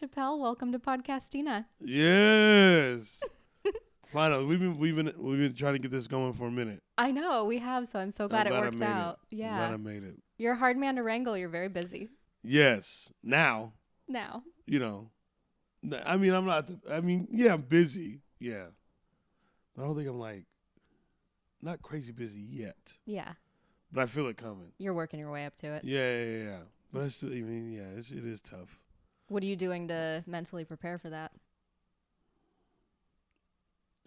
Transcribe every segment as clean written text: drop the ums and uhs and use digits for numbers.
Shapel, welcome to Podcastina. Yes. Finally, we've been trying to get this going for a minute. I know we have, so I'm so glad it worked out. Yeah, I'm glad I made it. You're a hard man to wrangle. You're very busy. Yes. Now. You know. I mean, I'm not. Yeah, I'm busy. Yeah, but I don't think I'm like not crazy busy yet. Yeah. But I feel it coming. You're working your way up to it. Yeah. But I still, it is tough. What are you doing to mentally prepare for that?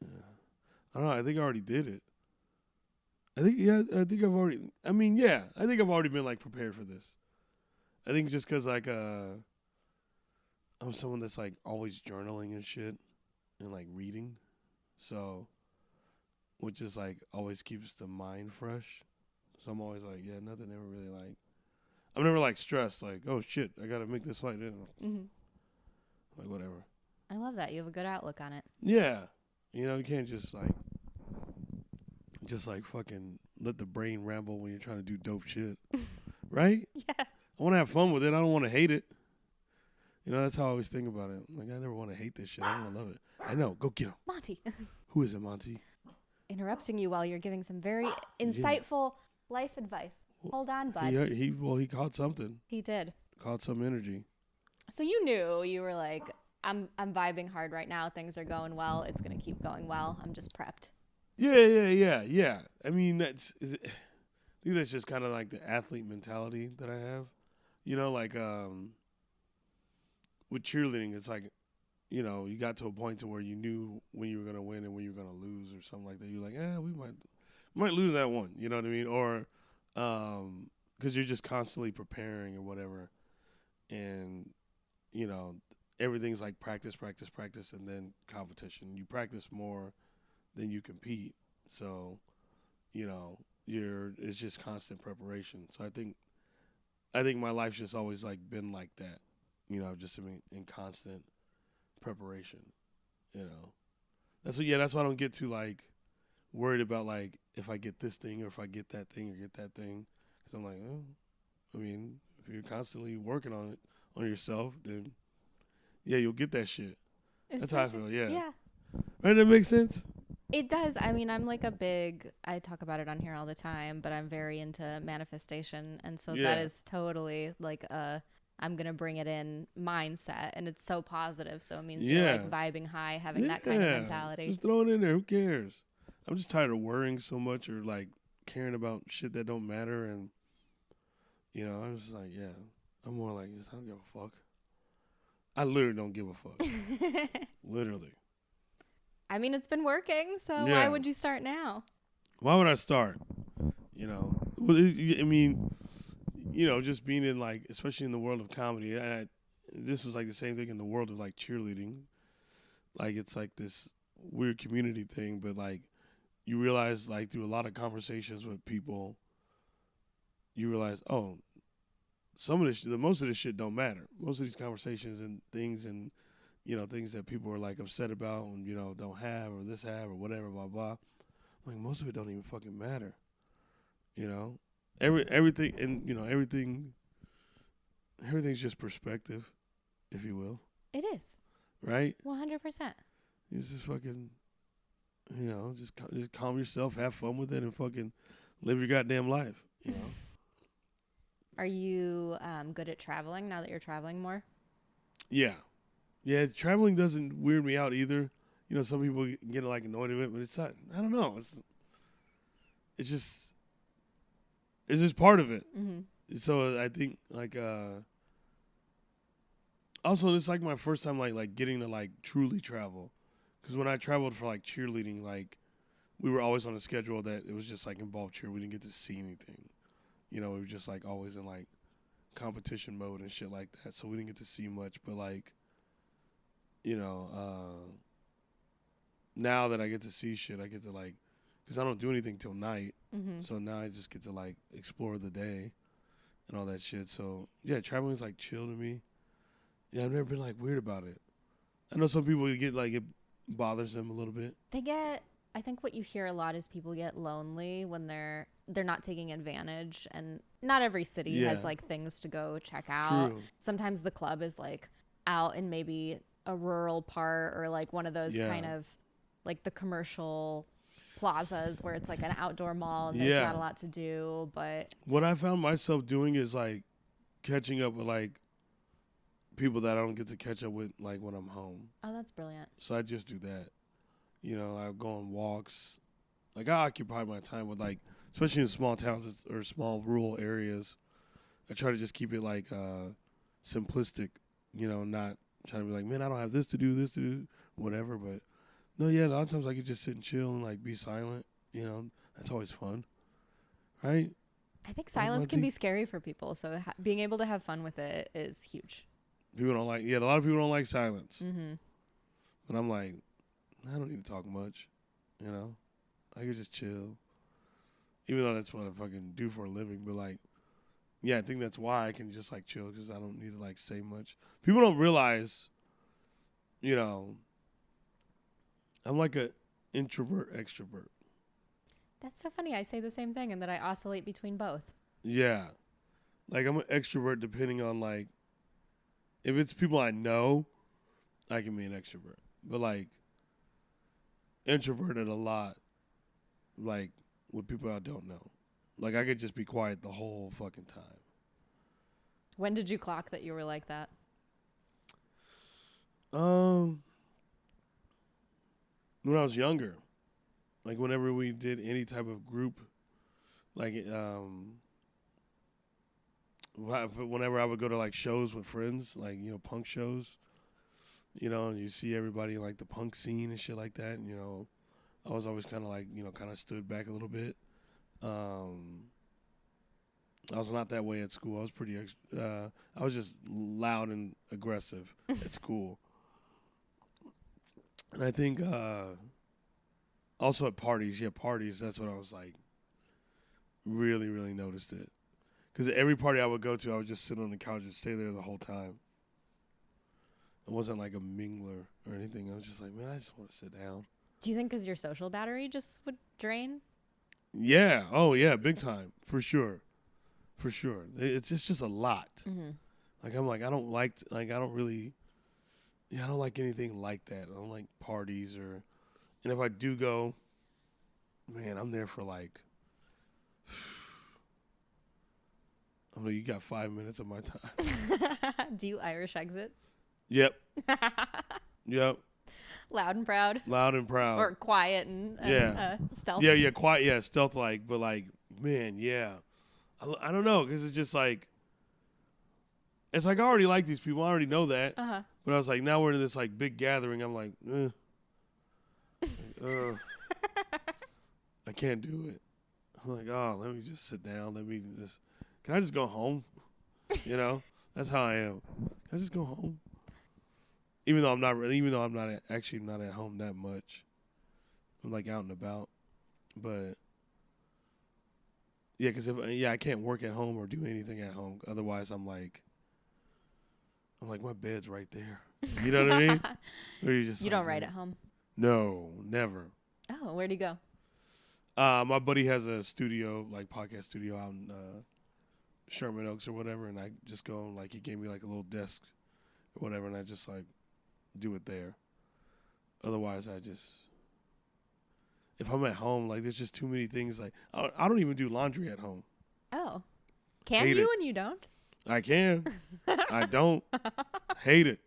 I don't know. I think I already did it. I think I've already been like prepared for this. I think just because like I'm someone that's like always journaling and shit and like reading, so which is like always keeps the mind fresh. So I'm always like, yeah, nothing ever really like. I'm never like stressed, like, oh shit, I gotta make this flight in. Like whatever. I love that. You have a good outlook on it. Yeah. You can't just fucking let the brain ramble when you're trying to do dope shit. Right? Yeah. I want to have fun with it. I don't want to hate it. That's how I always think about it. Like, I never want to hate this shit. I want to love it. I know. Go get him. Monty. Who is it, Monty? Interrupting you while you're giving some very insightful life advice. Hold on, bud. He caught something. He did. Caught some energy. So you knew, you were like, I'm vibing hard right now. Things are going well. It's going to keep going well. I'm just prepped. Yeah. I mean, I think that's just kind of like the athlete mentality that I have. With cheerleading, it's like, you got to a point to where you knew when you were going to win and when you were going to lose or something like that. You're like, we might lose that one. You know what I mean? Or because you're just constantly preparing or whatever. And, everything's like practice, and then competition. You practice more than you compete. So, it's just constant preparation. So I think my life's just always like been like that. Just in constant preparation. That's why I don't get too like worried about like if I get this thing or if I get that thing or get that thing. Because I'm like, if you're constantly working on it on yourself, then yeah, you'll get that shit. That's how I feel. Yeah. Right? That makes sense. It does. I mean, I'm like I talk about it on here all the time, but I'm very into manifestation. And so that is totally like I'm going to bring it in mindset. And it's so positive. So it means you're like vibing high, having that kind of mentality. Just throw it in there. Who cares? I'm just tired of worrying so much or like caring about shit that don't matter. And, I'm just like, I'm more like, I don't give a fuck. I literally don't give a fuck. Literally. I mean, it's been working, so why would you start now? Why would I start? Just being in like, especially in the world of comedy, this was like the same thing in the world of like cheerleading. Like it's like this weird community thing, but like you realize like through a lot of conversations with people, you realize, most of this shit don't matter. Most of these conversations and things things that people are like upset about and, don't have or this have or whatever, blah, blah. Like most of it don't even fucking matter. Everything and, everything's just perspective, if you will. It is. Right? 100%. It's just fucking, just calm yourself, have fun with it and fucking live your goddamn life, Are you good at traveling now that you're traveling more? Yeah. Yeah, traveling doesn't weird me out either. Some people get like annoyed with it, but it's not. I don't know. It's just part of it. Mm-hmm. So I think like also it's like my first time like getting to like truly travel, because when I traveled for like cheerleading, like we were always on a schedule that it was just like involved cheer. We didn't get to see anything. We were just like always in like competition mode and shit like that. So we didn't get to see much, but like. Now that I get to see shit, I get to like, because I don't do anything till night. Mm-hmm. So now I just get to like explore the day and all that shit. So yeah, traveling is like chill to me. Yeah, I've never been like weird about it. I know some people get like, it bothers them a little bit. I think what you hear a lot is people get lonely when they're not taking advantage, and not every city has like things to go check out. True. Sometimes the club is like out in maybe a rural part or like one of those Yeah. kind of like the commercial plazas where it's like an outdoor mall and there's Yeah. not a lot to do. But What I found myself doing is like catching up with like people that I don't get to catch up with like when I'm home. oh, that's brilliant. So I just do that. You know, I go on walks. Like I occupy my time with like, especially in small towns or small rural areas. I try to just keep it like simplistic. You know, not trying to be like, man, I don't have this to do, whatever. But no, yeah, a lot of times I could just sit and chill and like be silent. You know, that's always fun, right? I think silence can be scary for people. So being able to have fun with it is huge. People don't like, a lot of people don't like silence. Mm-hmm. But I'm like, I don't need to talk much. You know, I could just chill. Even though that's what I fucking do for a living. But like, yeah, I think that's why I can just like chill because I don't need to like say much. People don't realize, you know, I'm like a introvert, extrovert. That's so funny. I say the same thing and that I oscillate between both. Yeah. Like I'm an extrovert depending on like, if it's people I know, I can be an extrovert. But like, introverted a lot, like with people I don't know. Like I could just be quiet the whole fucking time. When did you clock that you were like that? When I was younger, like whenever we did any type of group, like whenever I would go to like shows with friends, like you know punk shows, you know, and you see everybody in, like the punk scene and shit like that, and, you know, I was always kind of like, you know, kind of stood back a little bit. I was not that way at school. I was pretty, I was just loud and aggressive at school. And I think also at parties, that's when I was like, really, really noticed it. Because every party I would go to, I would just sit on the couch and stay there the whole time. It wasn't like a mingler or anything. I was just like, man, I just want to sit down. Do you think because your social battery just would drain? Yeah. Oh, yeah. Big time. For sure. For sure. It's just a lot. Mm-hmm. Like, I'm like, I don't like anything like that. I don't like parties and if I do go, man, I'm there for like, I'm like, you got 5 minutes of my time. Do you Irish exit? Yep. Yep. Loud and proud. Loud and proud. Or quiet and stealth. Yeah, quiet. Yeah, stealth like, but like, man, yeah. I don't know, because it's just like, it's like I already like these people. I already know that. Uh-huh. But I was like, now we're in this like big gathering. I'm like, I can't do it. I'm like, oh, let me just sit down. Can I just go home? You know, that's how I am. Can I just go home? Even though I'm not actually not at home that much. I'm like out and about. But yeah, because I can't work at home or do anything at home. Otherwise, I'm like, my bed's right there. You know what I mean? Or you don't write at home? No, never. Oh, where'd you go? My buddy has a studio, like podcast studio out in Sherman Oaks or whatever, and I just go and like he gave me like a little desk or whatever, and I just like do it there. Otherwise, if I'm at home, like there's just too many things. Like I don't even do laundry at home. Oh, can you and you don't? I can. I don't. Hate it.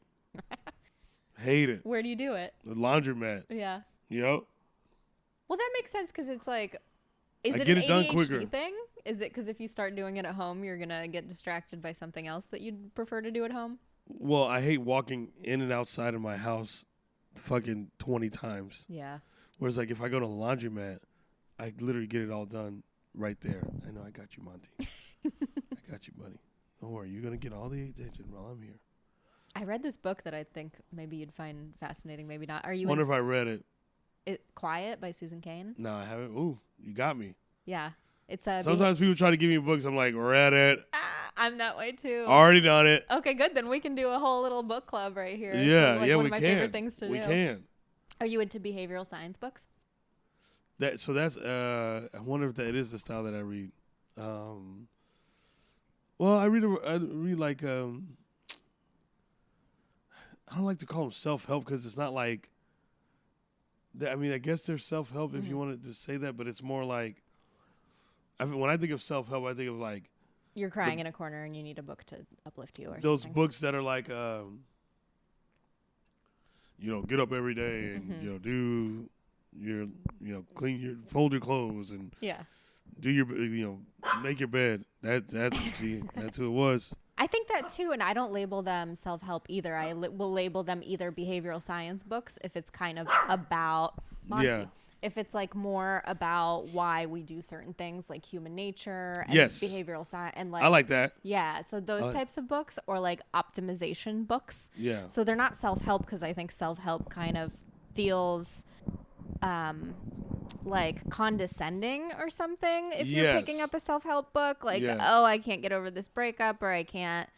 Hate it. Where do you do it? The laundromat. Yeah. Yep. Well, that makes sense because it's like, is it get an it done ADHD quicker. thing? Is it because if you start doing it at home, you're going to get distracted by something else that you'd prefer to do at home? Well, I hate walking in and outside of my house fucking 20 times. Yeah. Whereas, like, if I go to the laundromat, I literally get it all done right there. I know I got you, Monty. I got you, buddy. Don't worry. You're going to get all the attention while I'm here. I read this book that I think maybe you'd find fascinating, maybe not. I wonder if I read it. Quiet by Susan Cain? No, I haven't. Ooh, you got me. Yeah. It's Sometimes people try to give me books. I'm like, read it. I'm that way too. Already done it. Okay, good. Then we can do a whole little book club right here. Yeah, one we of my favorite things to do. We can. Are you into behavioral science books? That's I wonder if that is the style that I read. Well, I read like don't like to call them self-help because it's not like, I mean, I guess there's self-help if you wanted to say that, but it's more like, when I think of self-help, I think of like, you're crying in a corner and you need a book to uplift you or those something. books that are like, get up every day and, do your, fold your clothes and do your, make your bed. That's who it was. I think that too, and I don't label them self-help either. I will label them either behavioral science books if it's kind of about Monty. Yeah. If it's like more about why we do certain things, like human nature and behavioral science, and like I like that. Yeah, so those types of books, or like optimization books. Yeah. So they're not self-help because I think self-help kind of feels like condescending or something if you're picking up a self-help book, like oh, I can't get over this breakup, or I can't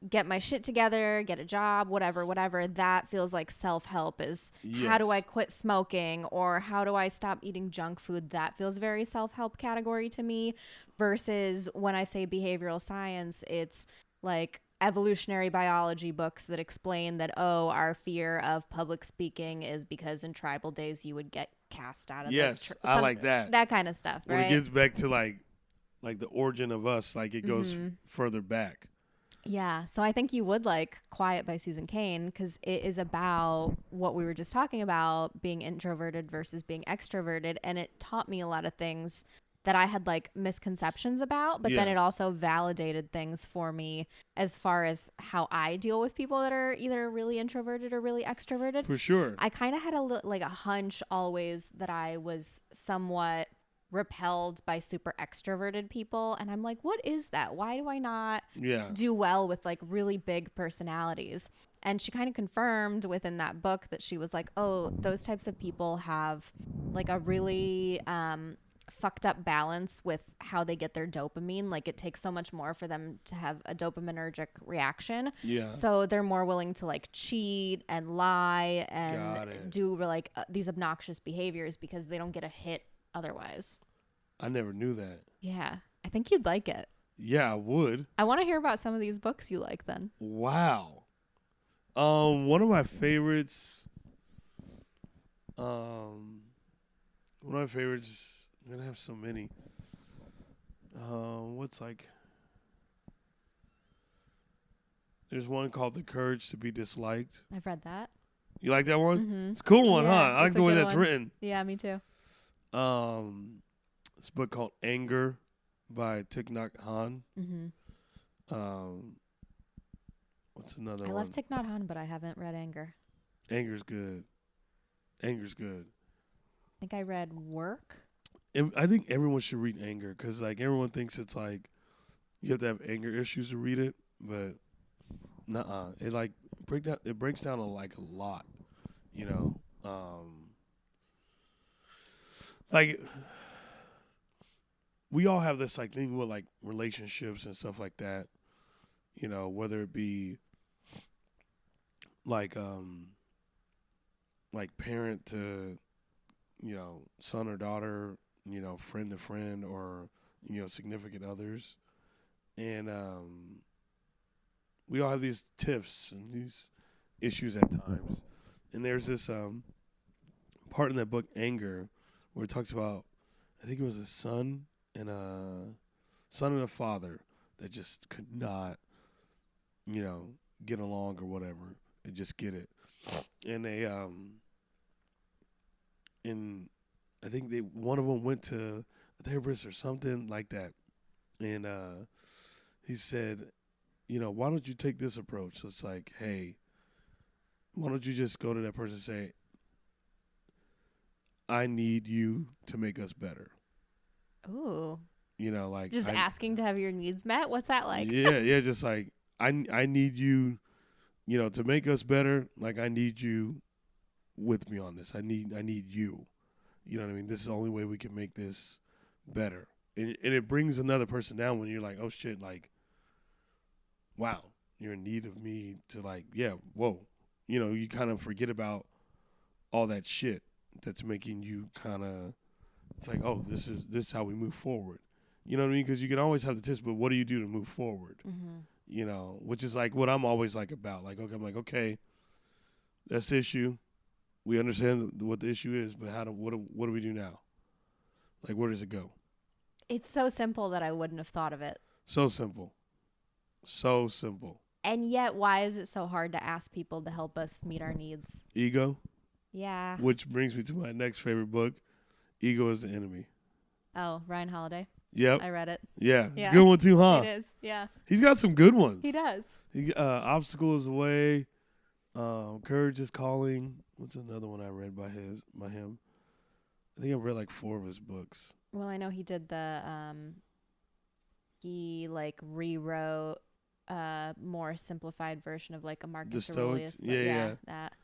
get my shit together, get a job, whatever. That feels like self-help is how do I quit smoking, or how do I stop eating junk food. That feels very self-help category to me, versus when I say behavioral science, it's like evolutionary biology books that explain that, oh, our fear of public speaking is because in tribal days you would get cast out of I like that kind of stuff, when right? it gets back to like the origin of us, like it goes further back. Yeah, so I think you would like Quiet by Susan Cain because it is about what we were just talking about, being introverted versus being extroverted, and it taught me a lot of things that I had like misconceptions about, but then it also validated things for me as far as how I deal with people that are either really introverted or really extroverted. For sure. I kind of had a hunch always that I was somewhat repelled by super extroverted people, and I'm like, what is that? Why do I not do well with like really big personalities? And she kind of confirmed within that book that she was like, oh, those types of people have like a really fucked up balance with how they get their dopamine. Like it takes so much more for them to have a dopaminergic reaction. Yeah. So they're more willing to like cheat and lie and do like these obnoxious behaviors because they don't get a hit otherwise. I never knew that. Yeah. I think you'd like it. Yeah, I would. I want to hear about some of these books you like then. Wow. One of my favorites, I'm gonna have so many. What's like, there's one called The Courage to Be Disliked. I've read that. You like that one? Mm-hmm. It's a cool one, huh? I like the way that's written. Yeah, me too. This book called Anger by Thich Nhat Hanh. Mm-hmm. What's another one? I love Thich Nhat Hanh, but I haven't read Anger. Anger's good. I think I read Work. I think everyone should read Anger because like everyone thinks it's like you have to have anger issues to read it, but nuh-uh. It breaks down a lot, you know. Like we all have this like thing with like relationships and stuff like that, you know, whether it be like parent to, you know, son or daughter, you know, friend to friend, or, you know, significant others. And we all have these tiffs and these issues at times. And there's this part in that book, Anger, where it talks about, I think it was a son and a father that just could not, you know, get along or whatever. They just get it. And they and I think one of them went to a therapist or something like that. And he said, you know, why don't you take this approach? So it's like, hey, why don't you just go to that person and say, I need you to make us better. Ooh. You know, like just asking to have your needs met. What's that like? Yeah, just like I need you, you know, to make us better. Like I need you with me on this. I need you. You know what I mean? This is the only way we can make this better. And it brings another person down when you're like, oh shit, like, wow, you're in need of me to like, yeah, whoa. You know, you kind of forget about all that shit that's making you kind of, it's like, oh, this is how we move forward. You know what I mean? Because you can always have the tips, but what do you do to move forward? Mm-hmm. You know, which is like what I'm always like about. Like, okay, I'm like, okay, That's the issue. We understand what the issue is, but what do we do now? Like, where does it go? It's so simple that I wouldn't have thought of it. So simple. So simple. And yet, why is it so hard to ask people to help us meet our needs? Ego. Yeah. Which brings me to my next favorite book, Ego is the Enemy. Oh, Ryan Holiday. Yep. I read it. Yeah. It's a good one too, huh? It is. Yeah. He's got some good ones. He does. Obstacle is the Way. Courage is Calling. What's another one I read by him? I think I've read like 4 of his books. Well, I know he did the he like rewrote a more simplified version of like a Marcus Aurelius book. Yeah. That.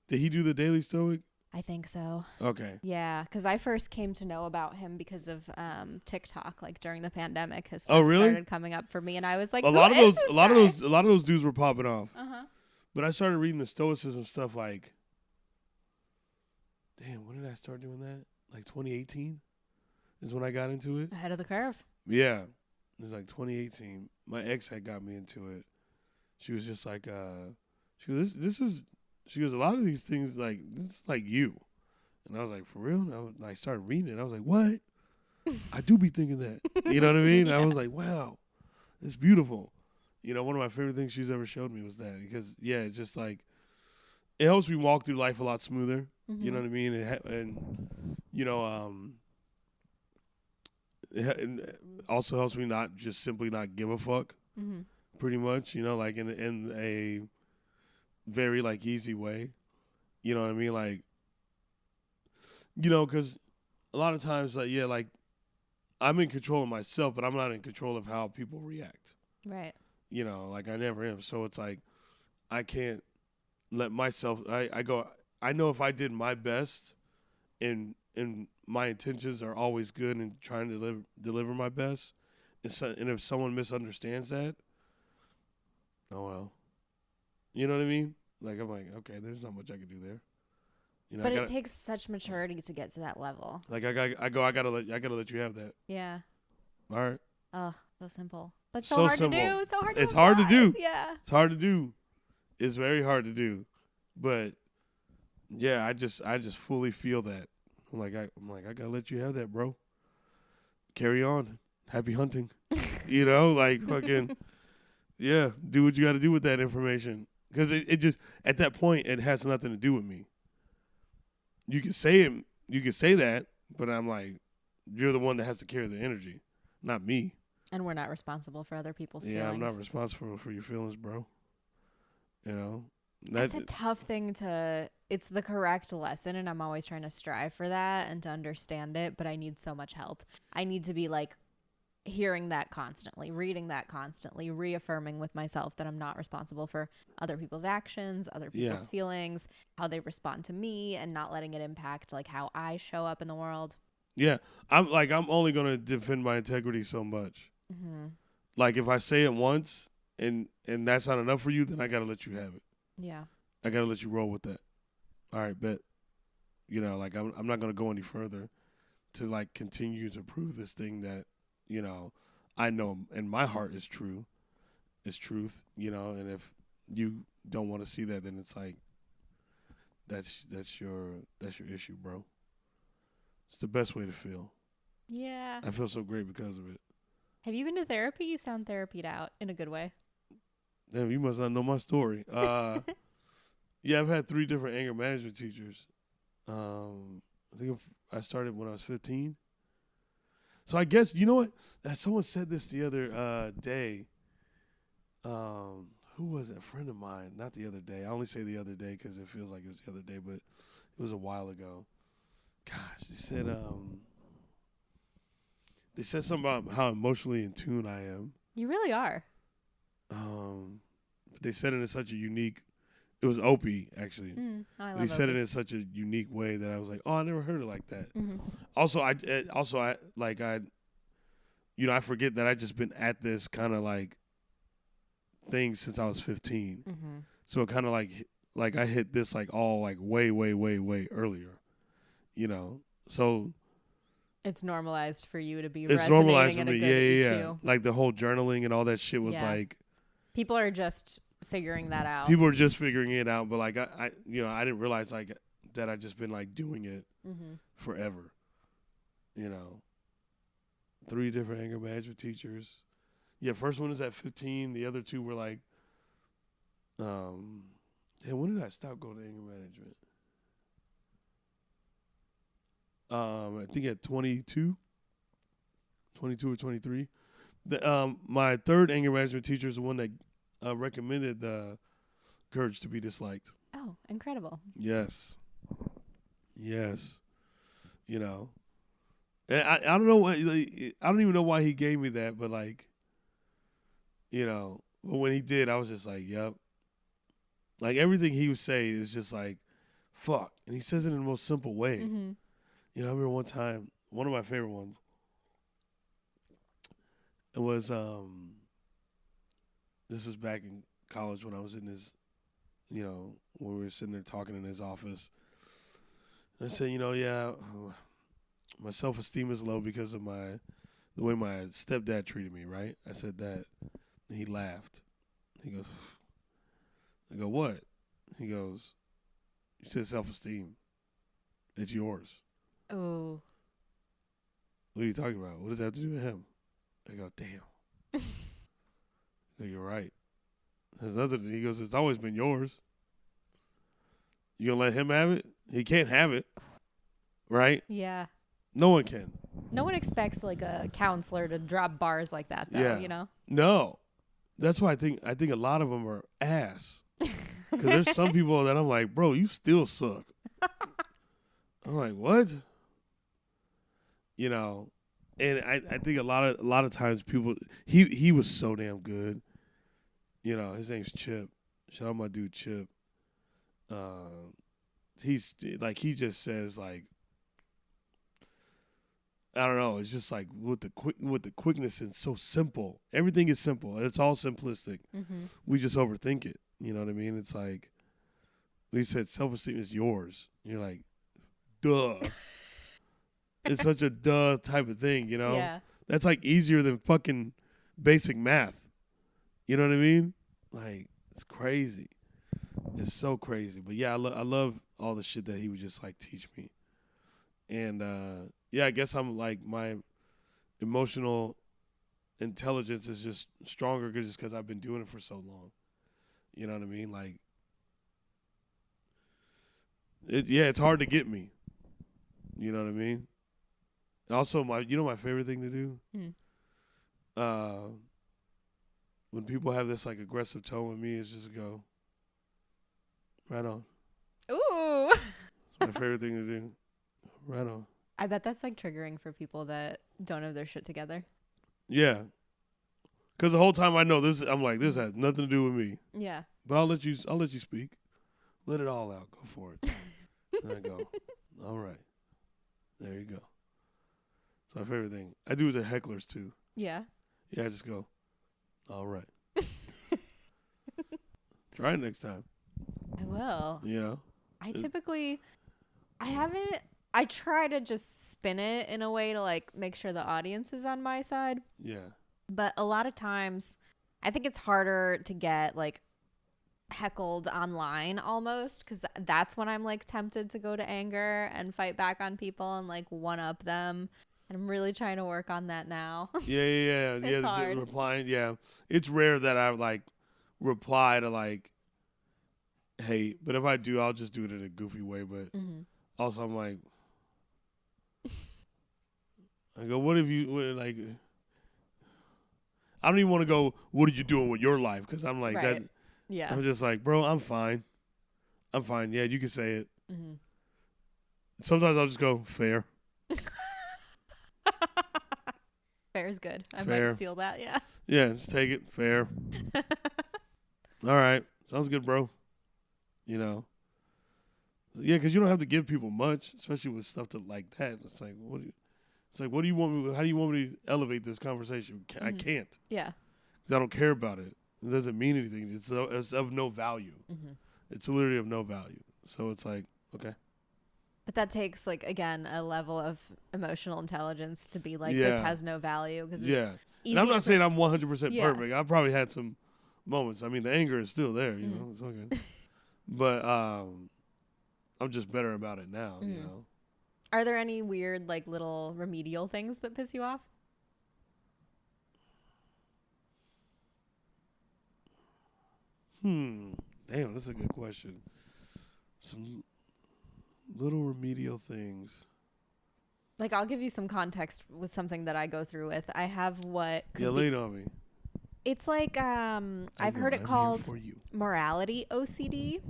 Did he do the Daily Stoic? I think so. Okay. Yeah, because I first came to know about him because of TikTok. Like during the pandemic, his Oh, stuff really? started coming up for me, and I was like, a lot of those dudes were popping off. But I started reading the Stoicism stuff like, damn, when did I start doing that? Like 2018 is when I got into it. Ahead of the curve. Yeah, it was like 2018. My ex had got me into it. She was just like, she goes, a lot of these things like this is like you, and I was like, for real? And I started reading it. I was like, what? I do be thinking that. You know what I mean? Yeah. I was like, wow, it's beautiful. You know, one of my favorite things she's ever showed me was that because it's just like it helps me walk through life a lot smoother. Mm-hmm. You know what I mean? And you know, it also helps me not just simply not give a fuck. Mm-hmm. Pretty much, you know, like in a very like easy way. You know what I mean? Like, you know, because a lot of times, like, yeah, like I'm in control of myself, but I'm not in control of how people react. Right. You know, like I never am. So it's like I can't let myself. I know if I did my best, and my intentions are always good and trying to deliver my best, and if someone misunderstands that, oh well. You know what I mean? Like I'm like, okay, there's not much I can do there. You know, but it takes such maturity to get to that level. Like I gotta let you have that. Yeah. All right. Oh, so simple. But so hard simple. to do. So hard to It's hard to do. Yeah. It's hard to do. It's very hard to do. But yeah, I just fully feel that. I'm like I gotta let you have that, bro. Carry on. Happy hunting. You know, like fucking yeah, do what you gotta do with that information. Because it just at that point it has nothing to do with me. You can say that, but I'm like, you're the one that has to carry the energy, not me. And we're not responsible for other people's feelings. Yeah, I'm not responsible for your feelings, bro. You know? That's a tough thing it's the correct lesson, and I'm always trying to strive for that and to understand it, but I need so much help. I need to be like hearing that constantly, reading that constantly, reaffirming with myself that I'm not responsible for other people's actions, other people's feelings, how they respond to me, and not letting it impact like how I show up in the world. Yeah, I'm only gonna defend my integrity so much. Mm-hmm. Like if I say it once and that's not enough for you, then I gotta let you have it. Yeah, I gotta let you roll with that. All right, bet. You know, like I'm not gonna go any further to like continue to prove this thing that, you know, I know in my heart is true, is truth. You know, and if you don't want to see that, then it's like that's your issue, bro. It's the best way to feel. Yeah. I feel so great because of it. Have you been to therapy? You sound therapied out in a good way. Damn, you must not know my story. Yeah, I've had 3 different anger management teachers. I think I started when I was 15. So I guess, you know what? Someone said this the other day. Who was it? A friend of mine. Not the other day. I only say the other day because it feels like it was the other day, but it was a while ago. Gosh, they said something about how emotionally in tune I am. You really are. They said it in such a unique. It was Opie actually. I love they said Opie. it in such a unique way that I was like, oh, I never heard it like that. Mm-hmm. I forget that I just been at this kind of like thing since I was 15. Mm-hmm. So it kind of like I hit this like all like way earlier. You know, so it's normalized for you to be it's normalized for in a me. good EQ. Yeah. Like the whole journaling and all that shit was like people are just figuring that out. People are just figuring it out, but like I I didn't realize like that I just been like doing it forever. 3 different anger management teachers. Yeah, first one is at 15. The other 2 were like, when did I stop going to anger management? I think at 22 or 23. My third anger management teacher is the one that recommended the courage to be disliked. Oh, incredible. Yes. And I don't know what, I don't even know why he gave me that, but like, but when he did, I was just like, yep. Like everything he was saying is just like, fuck. And he says it in the most simple way. Mm-hmm. I remember one time, one of my favorite ones, it was, this was back in college when I was in his, when we were sitting there talking in his office. And I said, my self-esteem is low because of the way my stepdad treated me, right? I said that. And he laughed. He goes, I go, what? He goes, you said self-esteem. It's yours. Oh. What are you talking about? What does that have to do with him? I go, damn. I go, you're right. There's nothing. He goes, it's always been yours. You gonna let him have it? He can't have it. Right? Yeah. No one can. No one expects like a counselor to drop bars like that, though, No. That's why I think a lot of them are ass. Because there's some people that I'm like, bro, you still suck. I'm like, what? And I think a lot of times people, he was so damn good. His name's Chip. Shout out my dude Chip. He's like, he just says like, I don't know. It's just like with the quickness and so simple. Everything is simple. It's all simplistic. Mm-hmm. We just overthink it. You know what I mean? It's like we said, self-esteem is yours. You're like, duh. It's such a duh type of thing. Yeah. That's like easier than fucking basic math. You know what I mean? Like it's crazy. It's so crazy. But yeah, I love all the shit that he would just like teach me. And I guess I'm like my emotional intelligence is just stronger just because I've been doing it for so long. You know what I mean? Like, it's hard to get me. You know what I mean? Also, my favorite thing to do? When people have this like aggressive tone with me is just go, right on. Ooh. It's my favorite thing to do. Right on. I bet that's like triggering for people that don't have their shit together. Yeah. Because the whole time I know this, I'm like, this has nothing to do with me. Yeah. But I'll let you speak. Let it all out. Go for it. There I go. All right. There you go. It's my favorite thing. I do it to hecklers too. Yeah. Yeah, I just go, all right. Try it next time. I will. I try to just spin it in a way to like make sure the audience is on my side. Yeah. But a lot of times I think it's harder to get like heckled online almost because that's when I'm like tempted to go to anger and fight back on people and like one up them. And I'm really trying to work on that now. Yeah. It's hard. Replying. Yeah. It's rare that I like reply to like hate, but if I do, I'll just do it in a goofy way. But also I'm like, I go, what like, I don't even want to go, what are you doing with your life? Because I'm like, right. that. Yeah. I'm just like, bro, I'm fine. Yeah, you can say it. Mm-hmm. Sometimes I'll just go, fair. Fair is good. I fair. might steal that, yeah. Yeah, just take it. Fair. All right. Sounds good, bro. Yeah, because you don't have to give people much, especially with stuff like that. It's like, what do you want me? How do you want me to elevate this conversation? I can't. Yeah. Because I don't care about it. It doesn't mean anything. It's of no value. Mm-hmm. It's literally of no value. So it's like, okay. But that takes, like, again, a level of emotional intelligence to be like, this has no value. Cause it's easy and I'm not saying I'm 100% perfect. I probably had some moments. I mean, the anger is still there, you know. It's okay. But I'm just better about it now, you know. Are there any weird, like, little remedial things that piss you off? Damn, that's a good question. Some little remedial things. Like, I'll give you some context with something that I go through with. I have what Yeah, lay it on me. It's like I've heard it called morality OCD,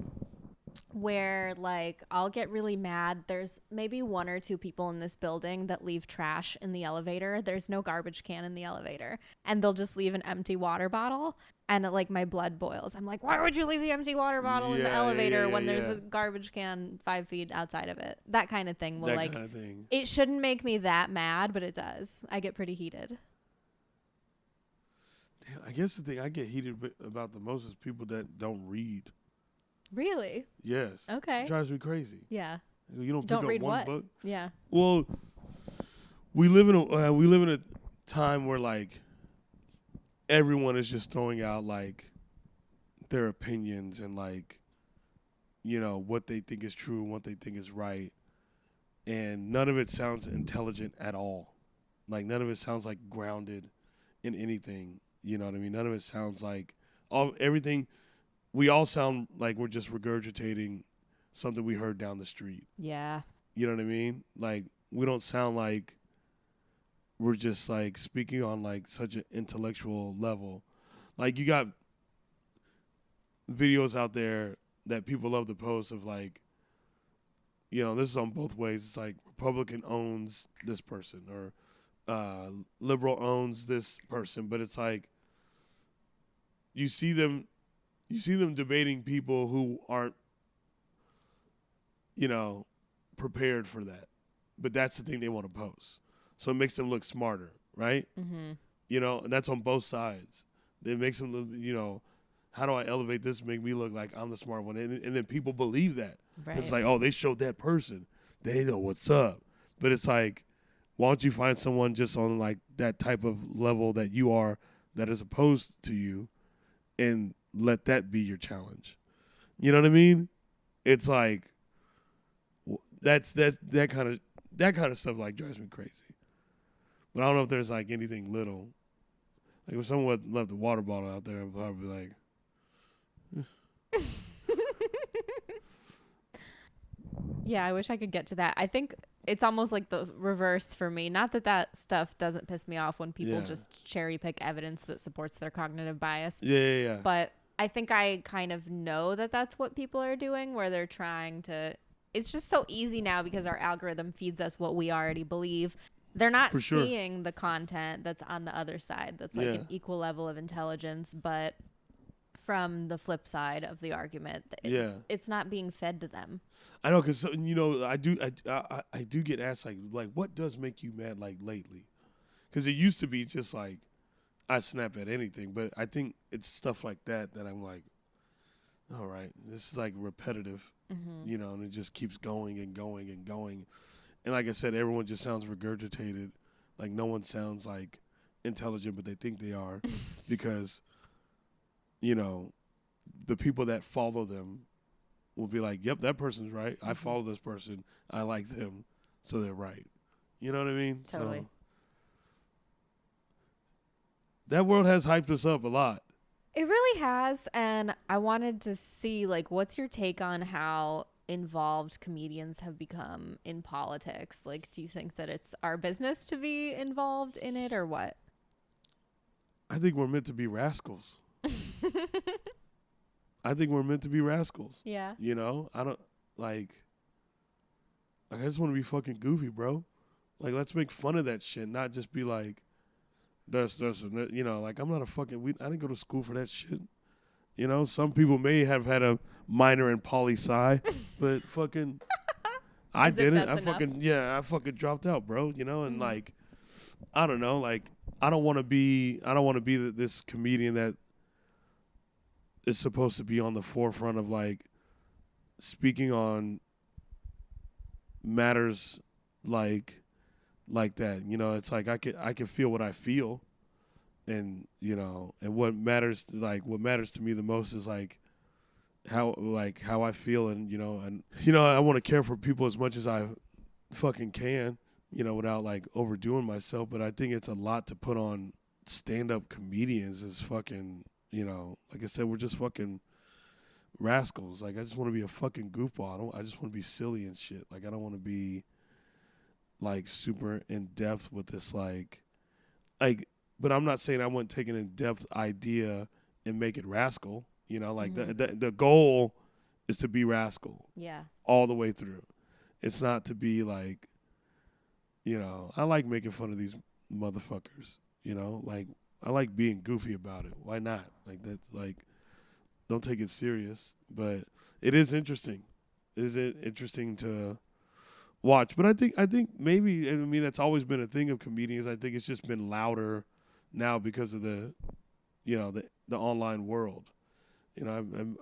where like I'll get really mad. There's maybe one or two people in this building that leave trash in the elevator. There's no garbage can in the elevator, and they'll just leave an empty water bottle, and like my blood boils. I'm like, why would you leave the empty water bottle in the elevator when there's a garbage can 5 feet outside of it? That kind of thing will it shouldn't make me that mad, but it does. I get pretty heated. Damn, I guess the thing I get heated about the most is people that don't read. Really? Yes. Okay. It drives me crazy. Yeah. You don't pick up read one what? book. Yeah. Well, we live in a time where like everyone is just throwing out like their opinions and like, you know, what they think is true and what they think is right, and none of it sounds intelligent at all. Like none of it sounds like grounded in anything. You know what I mean? None of it sounds like everything. We all sound like we're just regurgitating something we heard down the street. Yeah. You know what I mean? Like we don't sound like we're just like speaking on like such an intellectual level. Like you got videos out there that people love to post of like, you know, this is on both ways. It's like Republican owns this person or liberal owns this person, but it's like you see them debating people who aren't, you know, prepared for that, but that's the thing they want to post, so it makes them look smarter, right? You know, and that's on both sides. It makes them look, you know, how do I elevate this, make me look like I'm the smart one, and then people believe that. Right. It's like, oh, they showed that person, they know what's up, but it's like, why don't you find someone just on like that type of level that you are, that is opposed to you, and let that be your challenge. You know what I mean? It's like that kind of stuff like drives me crazy. But I don't know if there's like anything little. Like if someone left a water bottle out there, I'd probably be like, yeah, I wish I could get to that. I think it's almost like the reverse for me. Not that stuff doesn't piss me off when people just cherry pick evidence that supports their cognitive bias. Yeah. But I think I kind of know that that's what people are doing, where they're trying to. It's just so easy now because our algorithm feeds us what we already believe. They're not seeing the content that's on the other side. That's like an equal level of intelligence, but from the flip side of the argument, it's not being fed to them. I know, because you know, I do get asked like what does make you mad like lately? Because it used to be just like I snap at anything, but I think it's stuff like that I'm like, all right, this is like repetitive, you know, and it just keeps going and going and going. And like I said, everyone just sounds regurgitated. Like no one sounds like intelligent, but they think they are because, you know, the people that follow them will be like, yep, that person's right. I follow this person. I like them, so they're right. You know what I mean? Totally. So, that world has hyped us up a lot. It really has, and I wanted to see, like, what's your take on how involved comedians have become in politics? Like, do you think that it's our business to be involved in it, or what? I think we're meant to be rascals. I think we're meant to be rascals. Yeah. You know? I don't, I just want to be fucking goofy, bro. Like, let's make fun of that shit, not just be like, that's, you know, like, I'm not a fucking, I didn't go to school for that shit. You know, some people may have had a minor in poli-sci, but fucking, I didn't. I fucking dropped out, bro. You know, and like, I don't know, like, I don't want to be this comedian that is supposed to be on the forefront of like speaking on matters like that. You know, it's like I can feel what I feel, and and what matters to me the most is how I feel, and I want to care for people as much as I fucking can, without overdoing myself. But I think it's a lot to put on stand-up comedians is fucking, like I said, we're just fucking rascals. I just want to be a fucking goofball. I just want to be silly and shit. I don't want to be super in depth with this but I'm not saying I wouldn't take an in-depth idea and make it Rascal. The goal is to be Rascal. Yeah. All the way through. It's not to be I like making fun of these motherfuckers. I like being goofy about it. Why not? Don't take it serious. But it is interesting. It is interesting to watch. But I think maybe, it's always been a thing of comedians. I think it's just been louder now because of the online world. I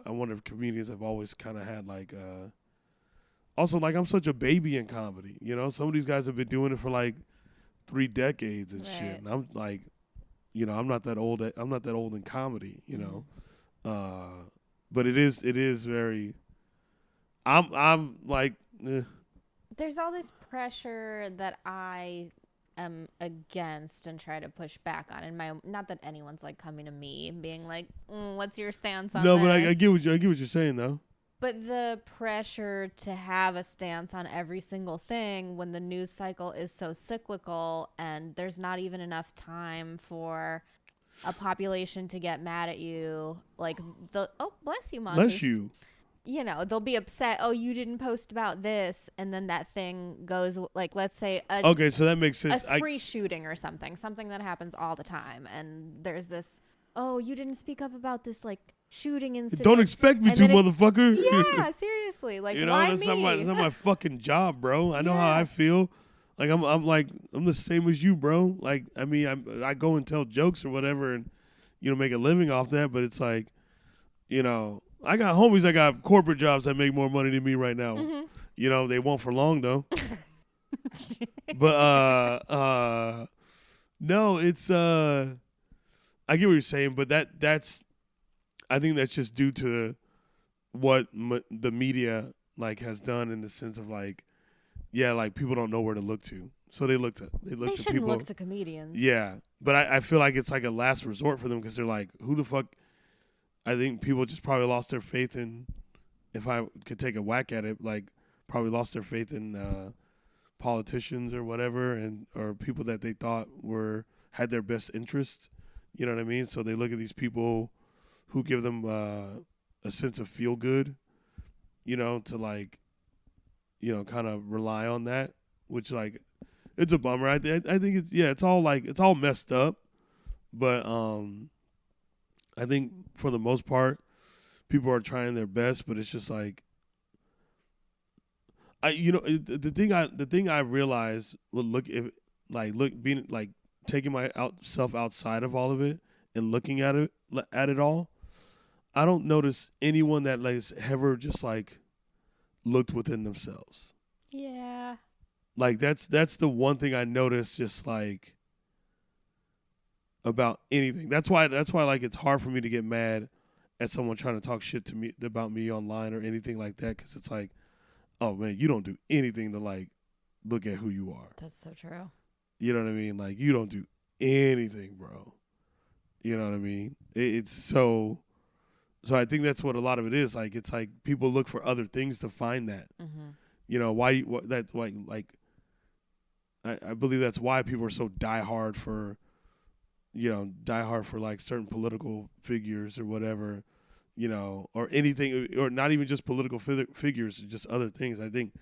wonder if comedians have always kind of had also I'm such a baby in comedy. Some of these guys have been doing it for 3 decades and shit. And I'm I'm not that old. I'm not that old in comedy. But it is very. I'm There's all this pressure that I am against and try to push back on. And not that anyone's coming to me and being what's your stance on this? No, but I get what you're saying though. But the pressure to have a stance on every single thing when the news cycle is so cyclical and there's not even enough time for a population to get mad at you. Oh, bless you, Monty. Bless you. They'll be upset. Oh, you didn't post about this. And then that thing goes, let's say, okay, so that makes sense. A spree shooting or something that happens all the time. And there's this, oh, you didn't speak up about this, shooting incident. Don't expect me to, motherfucker. Yeah, seriously. Why that's me? Not my fucking job, bro. I know how I feel. I'm the same as you, bro. I go and tell jokes or whatever and, make a living off that. But it's I got homies that got corporate jobs that make more money than me right now. Mm-hmm. They won't for long though. But no, it's I get what you're saying, but that's I think that's just due to what the media has done in the sense of people don't know where to look to, so they look to they shouldn't people. Look to comedians. Yeah, but I feel like it's a last resort for them because they're who the fuck. I think people just probably lost their faith in, if I could take a whack at it, probably lost their faith in politicians or whatever, or people that they thought had their best interest. You know what I mean? So they look at these people who give them a sense of feel good, to kind of rely on that, which it's a bummer. I think it's all messed up, but I think for the most part, people are trying their best, but it's just the thing I realized being taking myself outside of all of it and looking at it all, I don't notice anyone that ever just looked within themselves. Yeah. That's the one thing I noticed just about anything. That's why it's hard for me to get mad at someone trying to talk shit to me about me online or anything like that, because it's oh man, you don't do anything to look at who you are. That's so true. You know what I mean? You don't do anything, bro. You know what I mean? It's so I think that's what a lot of it is. It's people look for other things to find that. Mm-hmm. That's why I believe that's why people are so diehard for certain political figures or whatever, or anything, or not even just political figures, just other things. I think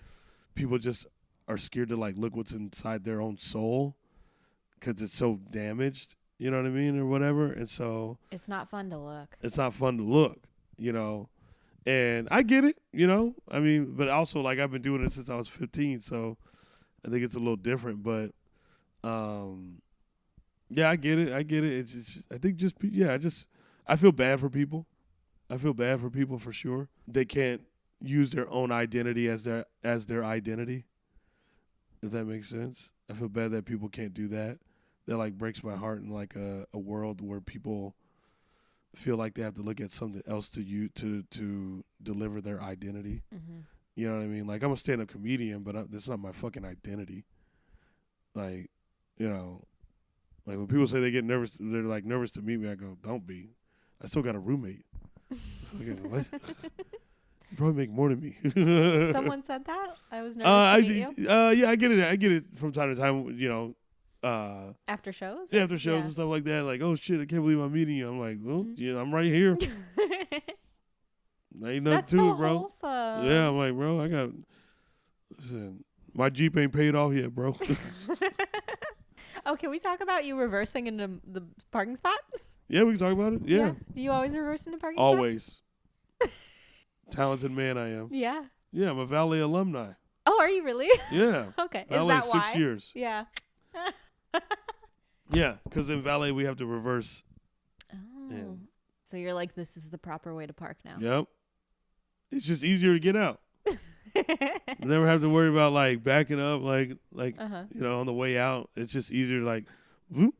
people just are scared to look what's inside their own soul because it's so damaged, you know what I mean, or whatever. And so it's not fun to look. It's not fun to look, and I get it, but also I've been doing it since I was 15. So I think it's a little different, but, yeah, I get it. It's just, I think I feel bad for people. I feel bad for people for sure. They can't use their own identity as their identity. If that makes sense. I feel bad that people can't do that. like breaks my heart in like a world where people feel like they have to look at something else to deliver their identity. Mm-hmm. You know what I mean? Like, I'm a stand-up comedian, but that's not my fucking identity. Like, you know, like when people say they get nervous, they're like nervous to meet me. I go, don't be. I still got a roommate. Okay, what? You probably make more than me. Someone said that? I was nervous to meet you? Yeah, I get it. I get it from time to time, you know. After shows? Yeah, after shows and stuff like that. Like, oh, shit, I can't believe I'm meeting you. I'm like, well, yeah, I'm right here. Ain't nothing That's to so it, bro. wholesome. Yeah, I'm like, bro, listen, my Jeep ain't paid off yet, bro. Oh, can we talk about you reversing into the parking spot? Yeah, we can talk about it. Yeah. Do you always reverse into parking Always. Talented man I am. Yeah. Yeah, I'm a Valley alumni. Oh, are you really? Yeah. Okay. Valley, Is that why? 6 years. Yeah. Yeah, because in Valley we have to reverse. Oh. And, So you're like, this is the proper way to park now. yep. It's just easier to get out. Never have to worry about like backing up, like you know, on the way out. It's just easier to like, whoop.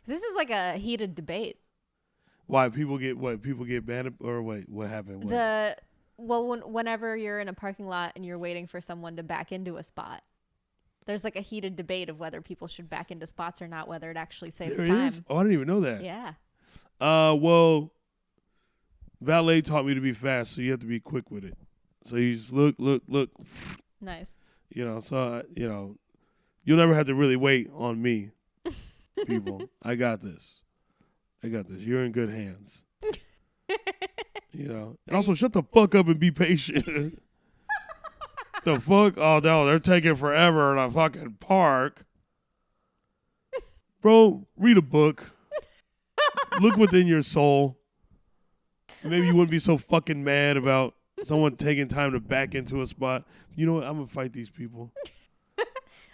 This is like a heated debate. Why people get banned or wait, what happened? What? Whenever you're in a parking lot and you're waiting for someone to back into a spot, there's like a heated debate of whether people should back into spots or not, whether it actually saves There time. is? Oh, I didn't even know that. Yeah. Well, valet taught me to be fast, so you have to be quick with it. So you just look. Nice. You know, so you know, you'll never have to really wait on me, people. I got this. You're in good hands. You know, and also shut the fuck up and be patient. The fuck? Oh no, they're taking forever in a fucking park. Bro, read a book. Look within your soul. Maybe you wouldn't be so fucking mad about someone taking time to back into a spot. You know what? I'm gonna fight these people.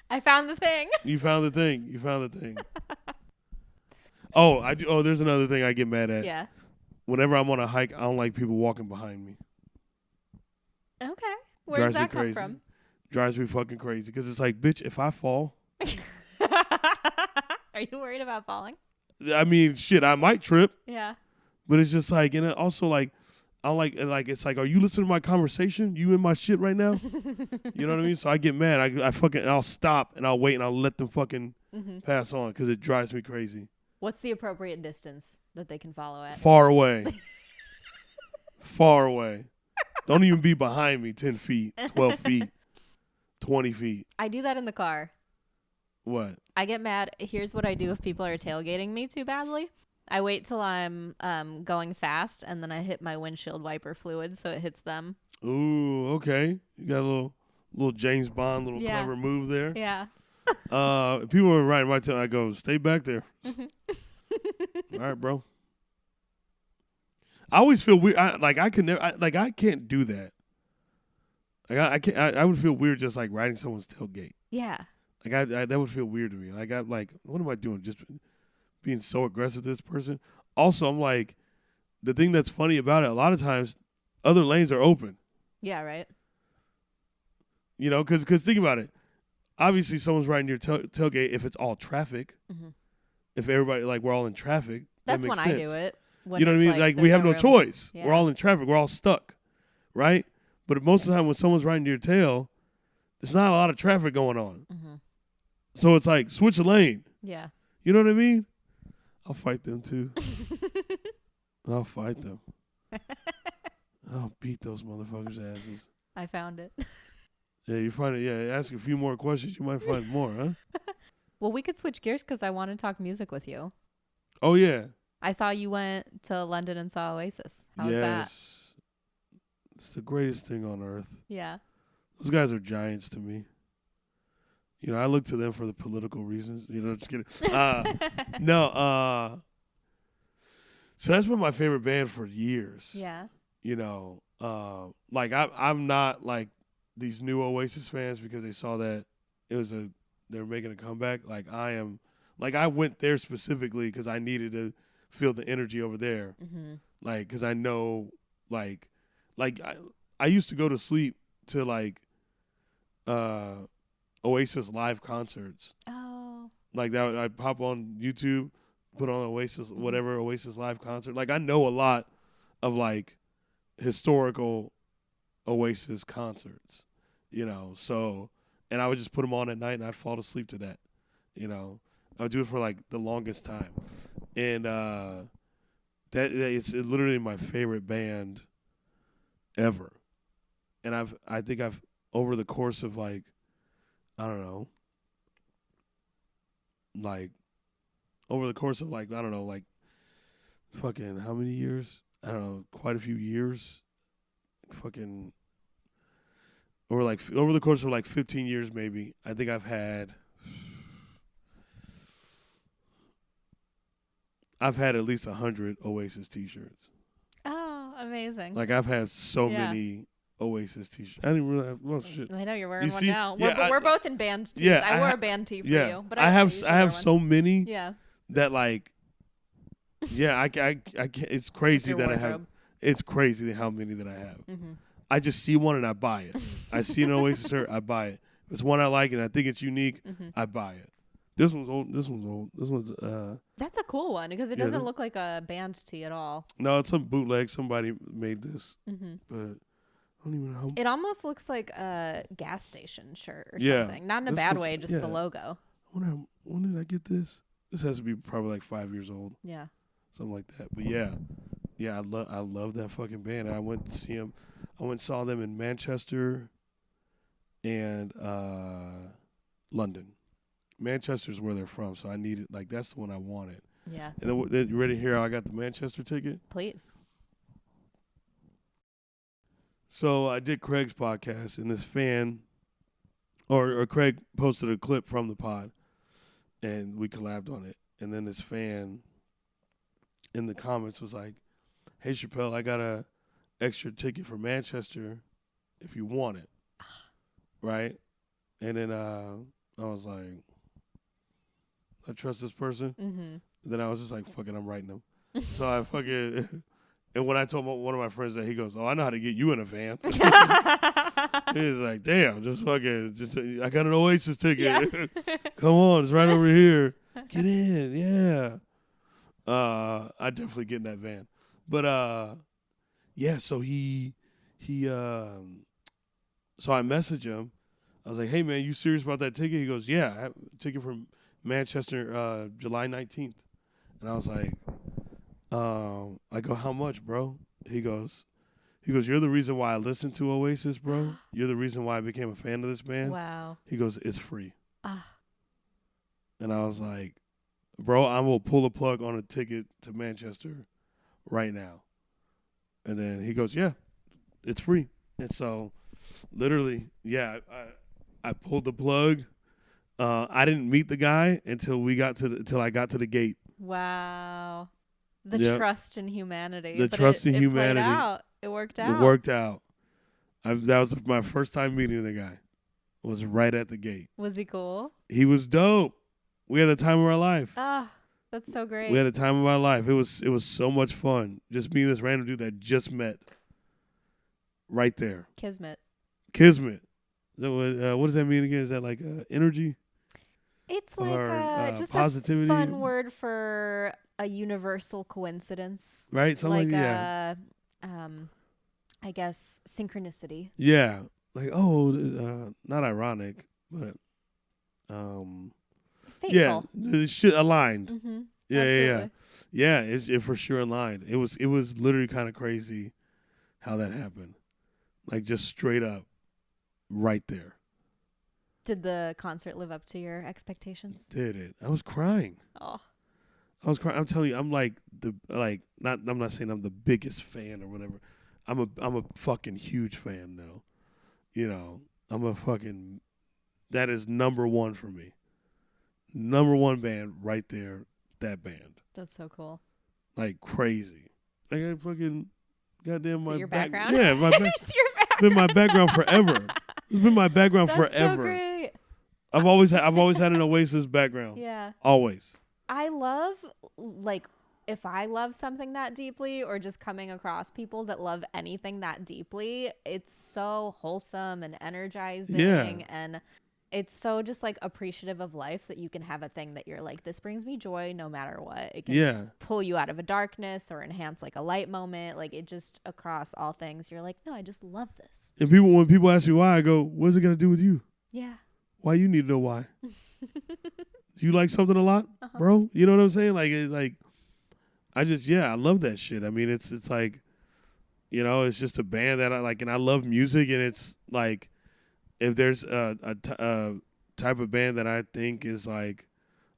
I found the thing. You found the thing. Oh, there's another thing I get mad at. Yeah. Whenever I'm on a hike, I don't like people walking behind me. Okay. Where does that come crazy. from? Drives me fucking crazy because it's like, bitch, if I fall. Are you worried about falling? I mean, shit, I might trip. Yeah. But it's just like, and it also like, I like it's like, are you listening to my conversation? You in my shit right now? You know what I mean? So I get mad. I'll stop and I'll wait and I'll let them fucking pass on because it drives me crazy. What's the appropriate distance that they can follow at? Far away. Far away. Don't even be behind me 10 feet, 12 feet, 20 feet. I do that in the car. What? I get mad. Here's what I do if people are tailgating me too badly. I wait till I'm going fast, and then I hit my windshield wiper fluid so it hits them. Ooh, okay. You got a little James Bond, clever move there. Yeah. People are riding my tail. I go, stay back there. All right, bro. I always feel weird. I can't do that. Like I can't. I would feel weird just like riding someone's tailgate. Yeah. Like that would feel weird to me. Like I'm like, what am I doing? Just being so aggressive to this person. Also, I'm like, the thing that's funny about it, a lot of times, other lanes are open. Yeah. Right. You know, because think about it. Obviously, someone's riding your tailgate if it's all traffic. Mm-hmm. If everybody like we're all in traffic, that's that makes when sense. I do it. You know what I mean? Like we have no choice. Yeah. We're all in traffic. We're all stuck, right? But most of the time, when someone's riding to your tail, there's not a lot of traffic going on. Mm-hmm. So it's like switch a lane. Yeah. You know what I mean? I'll fight them too. I'll fight them. I'll beat those motherfuckers' asses. I found it. Yeah, you find it. Yeah, ask a few more questions. You might find more, huh? Well, we could switch gears because I want to talk music with you. Oh, yeah. I saw you went to London and saw Oasis. How was that? It's the greatest thing on earth. Yeah. Those guys are giants to me. You know, I look to them for the political reasons. You know, just kidding. No. So that's been my favorite band for years. Yeah. You know, like I'm not like these new Oasis fans because they saw that they were making a comeback. Like I am, like I went there specifically because I needed to feel the energy over there. Mm-hmm. Like, because I know, like I used to go to sleep to like Oasis live concerts. Oh. Like that, I'd pop on YouTube, put on Oasis, whatever Oasis live concert. Like I know a lot of like historical Oasis concerts, you know. So, and I would just put them on at night, and I'd fall asleep to that, you know. I would do it for like the longest time, and it's literally my favorite band ever. And I think I've over the course of like, I don't know, like over the course of like, I don't know, like fucking how many years? I don't know, quite a few years. Fucking over the course of like 15 years maybe, I think I've had at least 100 Oasis t-shirts. Oh, amazing. Like I've had so many Oasis t-shirts. I didn't really have, well, shit. I know you're wearing one now. Yeah, we're both in band tees. Yeah, I wore a band tee for you, but I have so many. Yeah. That like, yeah, I can't. It's crazy that I have. It's crazy how many that I have. Mm-hmm. I just see one and I buy it. I see an Oasis shirt, I buy it. If it's one I like and I think it's unique, I buy it. This one's old. This one's That's a cool one because it doesn't look like a band tee at all. No, it's some bootleg. Somebody made this, but I don't even know how. It almost looks like a gas station shirt or something. Not in a bad way, just the logo. I wonder when did I get this? This has to be probably like 5 years old. Yeah. Something like that. But yeah, I love that fucking band. I went to see them. I went and saw them in Manchester and London. Manchester's where they're from, so I needed, like, that's the one I wanted. Yeah. And then you ready to hear how I got the Manchester ticket? Please. So I did Craig's podcast, and this fan, or Craig posted a clip from the pod, and we collabed on it. And then this fan in the comments was like, "Hey, Shapel, I got a extra ticket for Manchester if you want it." Right? And then I was like, I trust this person. Mm-hmm. Then I was just like, fuck it, I'm writing them. So I fucking, and when I told one of my friends that, he goes, "Oh, I know how to get you in a van." He was like, "Damn, just fucking, I got an Oasis ticket. Yeah. Come on, it's right over here. Get in, yeah." I definitely get in that van. But yeah, so so I messaged him. I was like, "Hey man, you serious about that ticket?" He goes, "Yeah, I have a ticket from Manchester, July 19th. And I was like, I go, "How much, bro?" He goes, "You're the reason why I listened to Oasis, bro. You're the reason why I became a fan of this band." Wow. He goes, "It's free." And I was like, "Bro, I will pull the plug on a ticket to Manchester right now." And then he goes, "Yeah, it's free." And so literally, yeah, I pulled the plug. I didn't meet the guy until I got to the gate. Wow. The trust in humanity. The trust in humanity. Played out. It worked out. It worked out. That was my first time meeting the guy. Was right at the gate. Was he cool? He was dope. We had the time of our life. Ah, that's so great. We had the time of our life. It was so much fun. Just meeting this random dude that just met. Right there. Kismet. So what does that mean again? Is that like energy? It's like just positivity? A fun word for a universal coincidence. Right? Something like I guess synchronicity. Yeah. Like, not ironic, but fateful. Yeah, the shit aligned. Mm-hmm. Yeah. It for sure aligned. It was literally kind of crazy how that happened. Like just straight up, right there. Did the concert live up to your expectations? Did it? I was crying. Oh, I was crying. I'm telling you, I'm I'm not saying I'm the biggest fan or whatever. I'm a fucking huge fan though. You know, that is number one for me. Number one band right there, that band. That's so cool. Like crazy. Like I fucking goddamn my your background. Yeah, my it's been my background forever. It's been my background That's forever. So great. I've always had an Oasis background. Yeah. Always. I love if I love something that deeply or just coming across people that love anything that deeply, it's so wholesome and energizing and it's so just like appreciative of life that you can have a thing that you're like, this brings me joy no matter what. It can pull you out of a darkness or enhance like a light moment. Like it just across all things, you're like, no, I just love this. And when people ask me why, I go, what's it got to do with you? Yeah. Why you need to know why? You like something a lot, bro? You know what I'm saying? Like, it's like, I love that shit. I mean, it's like, you know, it's just a band that I like, and I love music, and it's like, if there's a type of band that I think is like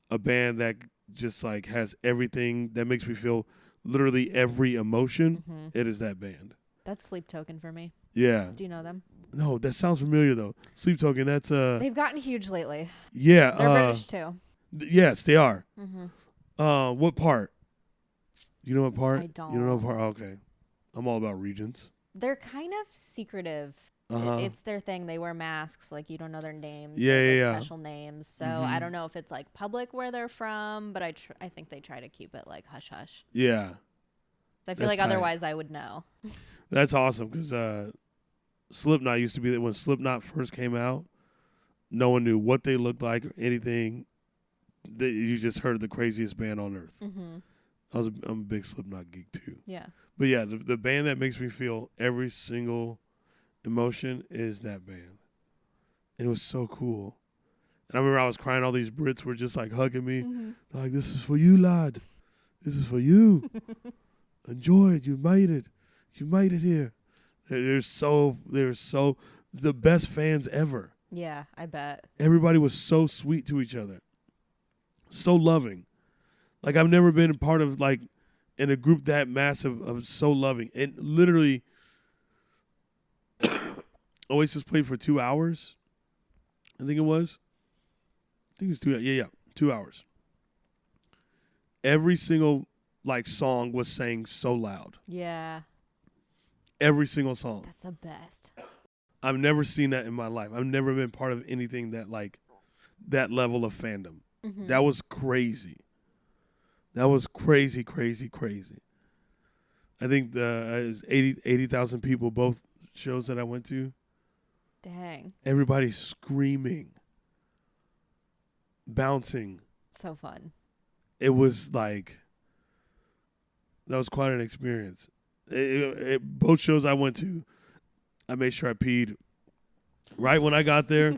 a band that just like has everything that makes me feel literally every emotion, it is that band. That's Sleep Token for me. Yeah. Do you know them? No, that sounds familiar though. Sleep Token, that's they've gotten huge lately. Yeah. They're British too. Yes, they are. What part? Do you know what part? I don't. You don't know what part? Okay. I'm all about regions. They're kind of secretive. It's their thing. They wear masks. Like, you don't know their names. Yeah, they yeah, have special names. So I don't know if it's like public where they're from, but I think they try to keep it like hush hush. Yeah. So I feel like otherwise I would know. That's awesome because Slipknot used to be that when Slipknot first came out, no one knew what they looked like or anything. You just heard the craziest band on earth. I'm a big Slipknot geek too. Yeah. But yeah, the band that makes me feel every single emotion is that band. And it was so cool. And I remember I was crying. All these Brits were just like hugging me. They're like, this is for you, lad. This is for you. Enjoy it. You made it. You made it here. They're so the best fans ever. Yeah, I bet. Everybody was so sweet to each other. So loving. Like, I've never been a part of, like, in a group that massive of so loving. And literally, Oasis played for 2 hours. I think it was. I think it was 2 hours. Yeah, 2 hours. Every single, like, song was sang so loud. Yeah. Every single song. That's the best. I've never seen that in my life. I've never been part of anything that, like, that level of fandom. That was crazy. That was crazy, crazy, crazy. I think it was 80,000 people, both shows that I went to. Dang. Everybody screaming, bouncing. So fun. It was like, that was quite an experience. Both shows I went to, I made sure I peed right when I got there.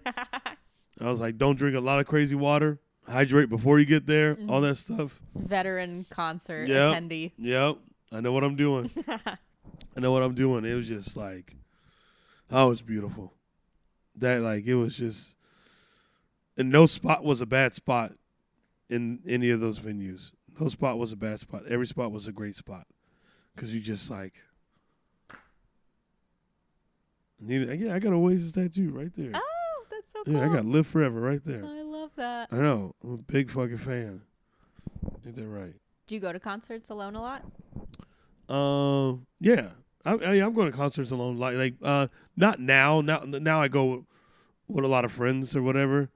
I was like, don't drink a lot of crazy water. Hydrate before you get there. All that stuff. Veteran concert attendee. Yep. I know what I'm doing. I know what I'm doing. It was just like, oh, it was beautiful. That, like, it was just, and no spot was a bad spot in any of those venues. No spot was a bad spot. Every spot was a great spot. Because you just, like, I got Oasis tattoo right there. Oh, that's so cool. Yeah, I got Live Forever right there. I love that. I know. I'm a big fucking fan. Ain't that right? Do you go to concerts alone a lot? Yeah. I'm going to concerts alone. Like not now. Now I go with a lot of friends or whatever.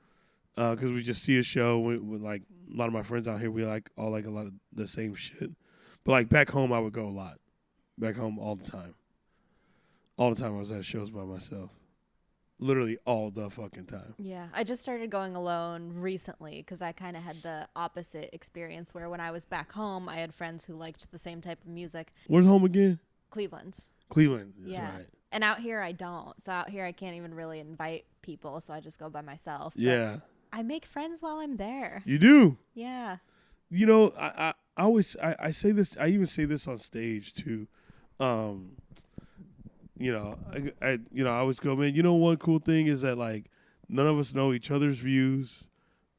Because we just see a show with like a lot of my friends out here. We all like a lot of the same shit. But like back home, I would go a lot. Back home all the time. All the time I was at shows by myself. Literally all the fucking time. Yeah. I just started going alone recently because I kind of had the opposite experience where when I was back home, I had friends who liked the same type of music. Where's home again? Cleveland. Cleveland. That's yeah. right. And out here, I don't. So out here, I can't even really invite people. So I just go by myself. Yeah. But I make friends while I'm there. You do? Yeah. You know, I always say this. I even say this on stage too. You know, I always go, man. You know, one cool thing is that like none of us know each other's views.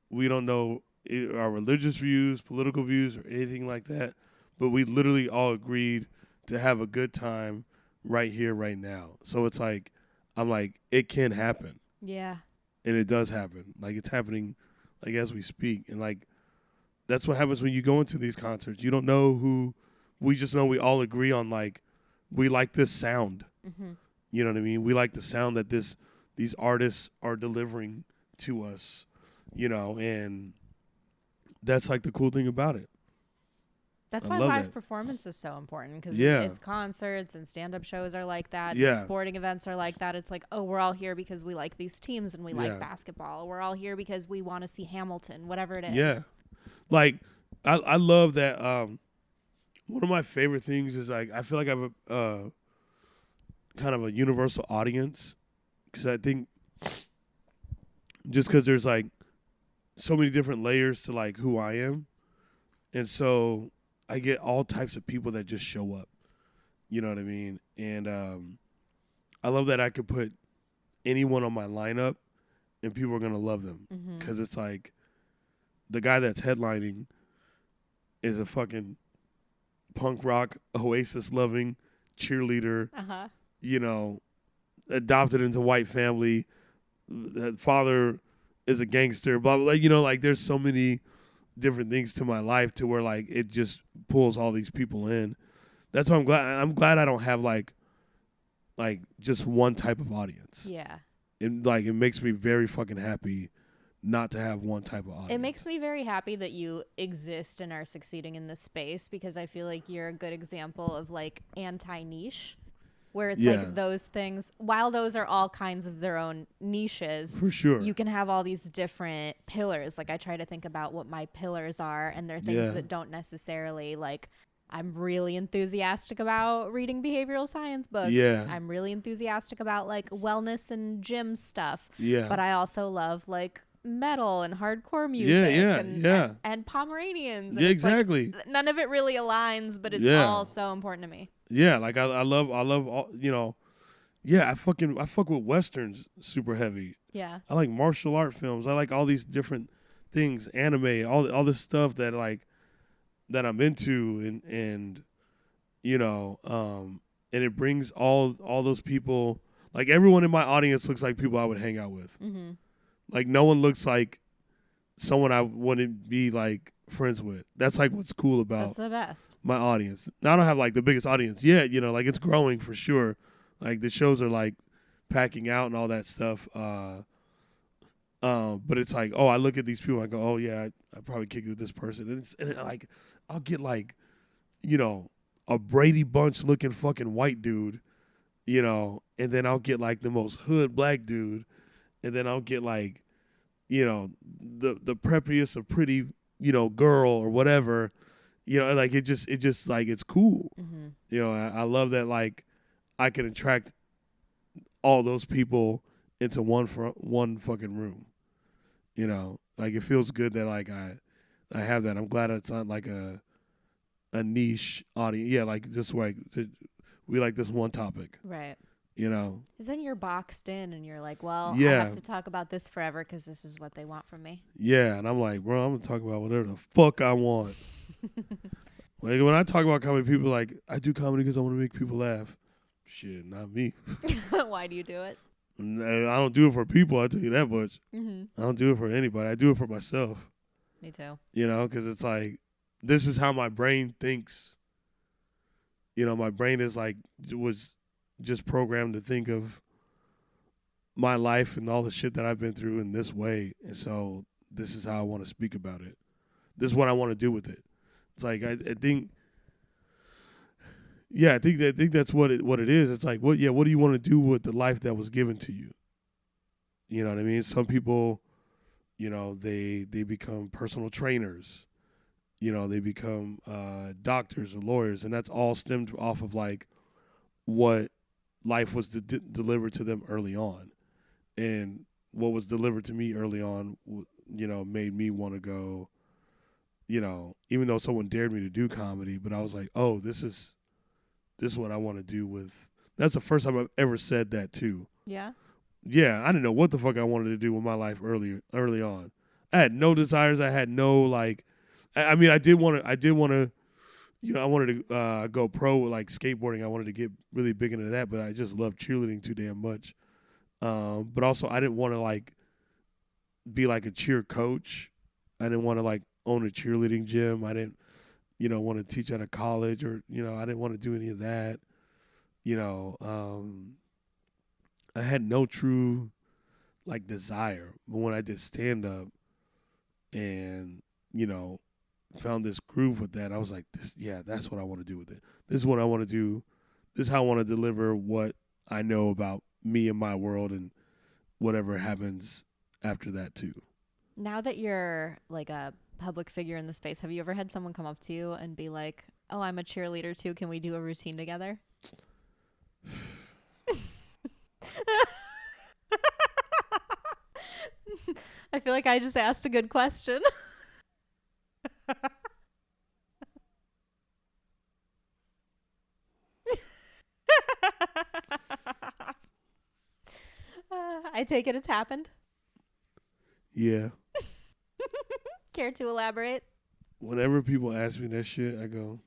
We don't know our religious views, political views, or anything like that. But we literally all agreed to have a good time right here, right now. So it's like, I'm like, it can happen. Yeah. And it does happen. Like, it's happening, like, as we speak. And, like, that's what happens when you go into these concerts. You don't know who. We just know we all agree on, like, we like this sound. Mm-hmm. You know what I mean? We like the sound that these artists are delivering to us, you know, and that's, like, the cool thing about it. That's I why love live that. performance is so important, because Yeah. it's concerts and stand-up shows are like that. Yeah. Sporting events are like that. It's like, oh, we're all here because we like these teams and we like Yeah. basketball. We're all here because we want to see Hamilton, whatever it Yeah. is. Like, I love that. One of my favorite things is like I feel like I have a kind of a universal audience, because I think just because there's like so many different layers to like who I am, and so I get all types of people that just show up. You know what I mean? And I love that I could put anyone on my lineup and people are gonna love them, because it's like the guy that's headlining is a fucking punk rock Oasis loving cheerleader. You know, adopted into white family. That father is a gangster. Blah blah. You know, like there's so many different things to my life to where like it just pulls all these people in. That's why I'm glad I don't have like just one type of audience. Yeah. It makes me very fucking happy not to have one type of audience. It makes me very happy that you exist and are succeeding in this space, because I feel like you're a good example of like anti-niche, where it's like those things, while those are all kinds of their own niches, for sure, you can have all these different pillars. Like I try to think about what my pillars are, and they're things that don't necessarily like, I'm really enthusiastic about reading behavioral science books. Yeah. I'm really enthusiastic about like wellness and gym stuff. Yeah. But I also love like metal and hardcore music and Pomeranians. And yeah, exactly. Like, none of it really aligns, but it's all so important to me. Yeah, like I love all, you know. Yeah, I fuck with westerns super heavy. Yeah. I like martial art films. I like all these different things, anime, all this stuff that like that I'm into, and you know, and it brings all those people. Like everyone in my audience looks like people I would hang out with. Like no one looks like someone I wouldn't be like friends with. That's like what's cool about That's the best. my audience. Now I don't have like the biggest audience yet, you know, like it's growing for sure. Like the shows are like packing out and all that stuff. But it's like, oh, I look at these people, I go, oh yeah, I probably kick it with this person, and like I'll get like, you know, a Brady Bunch looking fucking white dude, you know, and then I'll get like the most hood black dude, and then I'll get like, you know, the preppiest of pretty, you know, girl or whatever, you know, like it just like it's cool. You know, I love that like I can attract all those people into one fucking room. You know, like it feels good that like I have that. I'm glad it's not like a niche audience. Yeah, like just like we like this one topic. Right. You know, because then you're boxed in and you're like, well, I Yeah. have to talk about this forever because this is what they want from me. yeah, and I'm like, bro, I'm gonna talk about whatever the fuck I want. Like when I talk about comedy, people are like, I do comedy because I want to make people laugh. Shit, not me. Why do you do it? I don't do it for people. I tell you that much. I don't do it for anybody. I do it for myself. Me too. You know, because it's like this is how my brain thinks. You know, my brain is like was just programmed to think of my life and all the shit that I've been through in this way, and so this is how I want to speak about it. This is what I want to do with it. It's like I think, yeah, I think that's what it is. It's like what do you want to do with the life that was given to you? You know what I mean? Some people, you know, they become personal trainers. You know, they become doctors or lawyers, and that's all stemmed off of like what life was delivered to them early on, and what was delivered to me early on, you know, made me want to go. You know, even though someone dared me to do comedy, but I was like, oh, this is what I want to do with. That's the first time I've ever said that too. Yeah. Yeah, I didn't know what the fuck I wanted to do with my life early on. I had no desires. I had no like. I mean, I did want to, you know, I wanted to go pro with like skateboarding. I wanted to get really big into that, but I just loved cheerleading too damn much. But also, I didn't want to like be like a cheer coach. I didn't want to like own a cheerleading gym. I didn't, you know, want to teach at a college, or, you know, I didn't want to do any of that. You know, I had no true like desire. But when I did stand up and, you know, found this groove with that. I was like, that's what I want to do with it. This is what I want to do. This is how I want to deliver what I know about me and my world and whatever happens after that too. Now that you're like a public figure in the space, have you ever had someone come up to you and be like, "Oh, I'm a cheerleader too. Can we do a routine together?" I feel like I just asked a good question. I take it it's happened. Yeah. Care to elaborate? Whenever people ask me that shit, I go,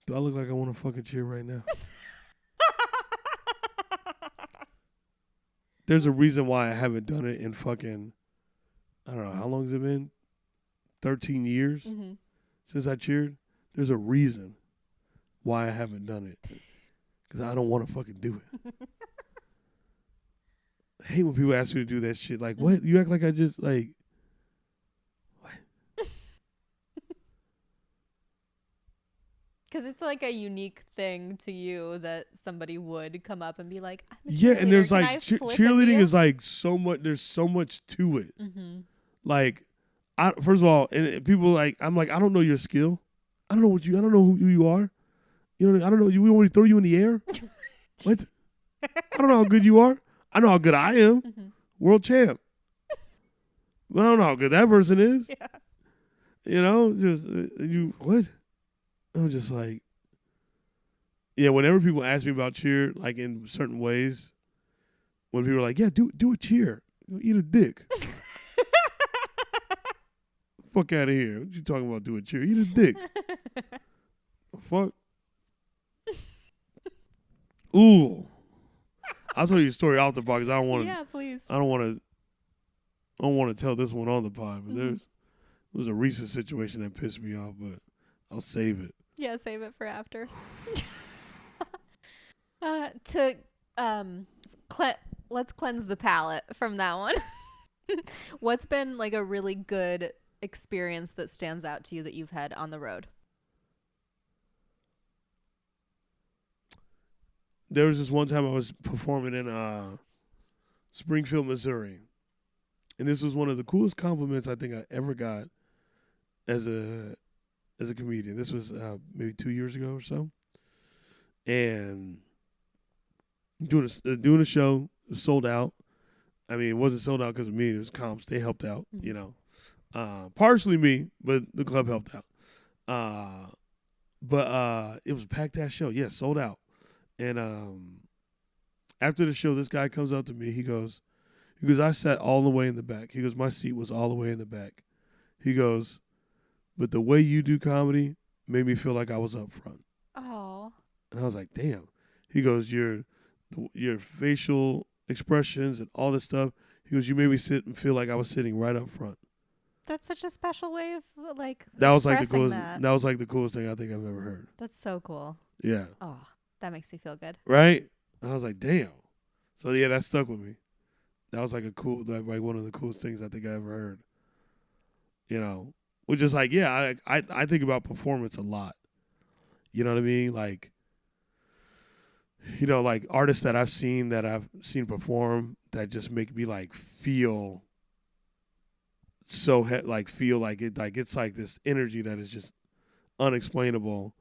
do I look like I want to fucking cheer right now? There's a reason why I haven't done it in fucking, I don't know, how long has it been? 13 years since I cheered. There's a reason why I haven't done it. Because I don't want to fucking do it. I hate when people ask me to do that shit. Like, what? You act like I just, like, what? Because it's like a unique thing to you that somebody would come up and be like, I'm a yeah, and there's Can like, cheerleading is like so much, there's so much to it. Like, first of all, and people like, I'm like, I don't know your skill. I don't know who you are. You know, I don't know. We want to throw you in the air. What? I don't know how good you are. I know how good I am. World champ. But I don't know how good that person is. Yeah. You know, just, what? I'm just like, yeah, whenever people ask me about cheer, like in certain ways, when people are like, yeah, do a cheer. Eat a dick. Fuck out of here. What you talking about, do a cheer? Eat a dick. Fuck. Ooh. I'll tell you a story off the pod because I don't want to. Yeah, please. I don't want to tell this one on the pod, but there was a recent situation that pissed me off, but I'll save it. Yeah, save it for after. Let's cleanse the palate from that one. What's been like a really good experience that stands out to you that you've had on the road? There was this one time I was performing in Springfield, Missouri. And this was one of the coolest compliments I think I ever got as a comedian. This was maybe 2 years ago or so. And doing a show, it was sold out. I mean, it wasn't sold out because of me. It was comps. They helped out, you know. Partially me, but the club helped out. But it was a packed-ass show. Yeah, sold out. And after the show, this guy comes up to me. He goes, I sat all the way in the back. He goes, my seat was all the way in the back. He goes, but the way you do comedy made me feel like I was up front. Oh. And I was like, damn. He goes, your facial expressions and all this stuff. He goes, you made me sit and feel like I was sitting right up front. That's such a special way of like that was like the coolest. that. That was like the coolest thing I think I've ever heard. That's so cool. Yeah. Oh, that makes you feel good. Right? I was like, damn. So yeah, that stuck with me. That was like like one of the coolest things I think I ever heard. You know, which is like, yeah, I think about performance a lot. You know what I mean? Like, you know, like artists that I've seen perform that just make me like feel so feel like it's like this energy that is just unexplainable.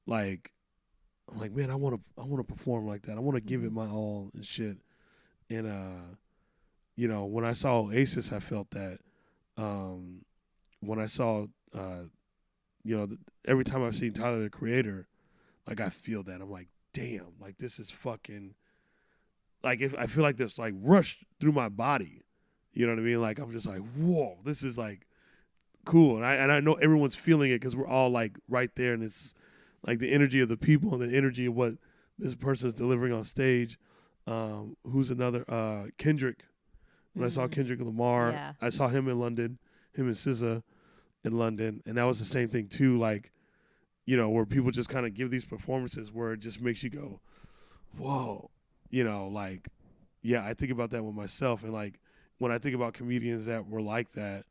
Like, I'm like, man, I want to perform like that. I want to give it my all and shit. And you know, when I saw Oasis, I felt that. When I saw, you know, every time I've seen Tyler the Creator, like I feel that. I'm like, damn, like this is fucking, like if I feel like this like rush through my body. You know what I mean? Like I'm just like, whoa, this is like cool. And I know everyone's feeling it because we're all like right there, and it's like the energy of the people and the energy of what this person is delivering on stage. Who's another? Kendrick. When I saw Kendrick Lamar, I saw him in London, him and SZA in London, and that was the same thing too. Like, you know, where people just kind of give these performances where it just makes you go, whoa, you know, like, yeah, I think about that with myself, and like when I think about comedians that were like that,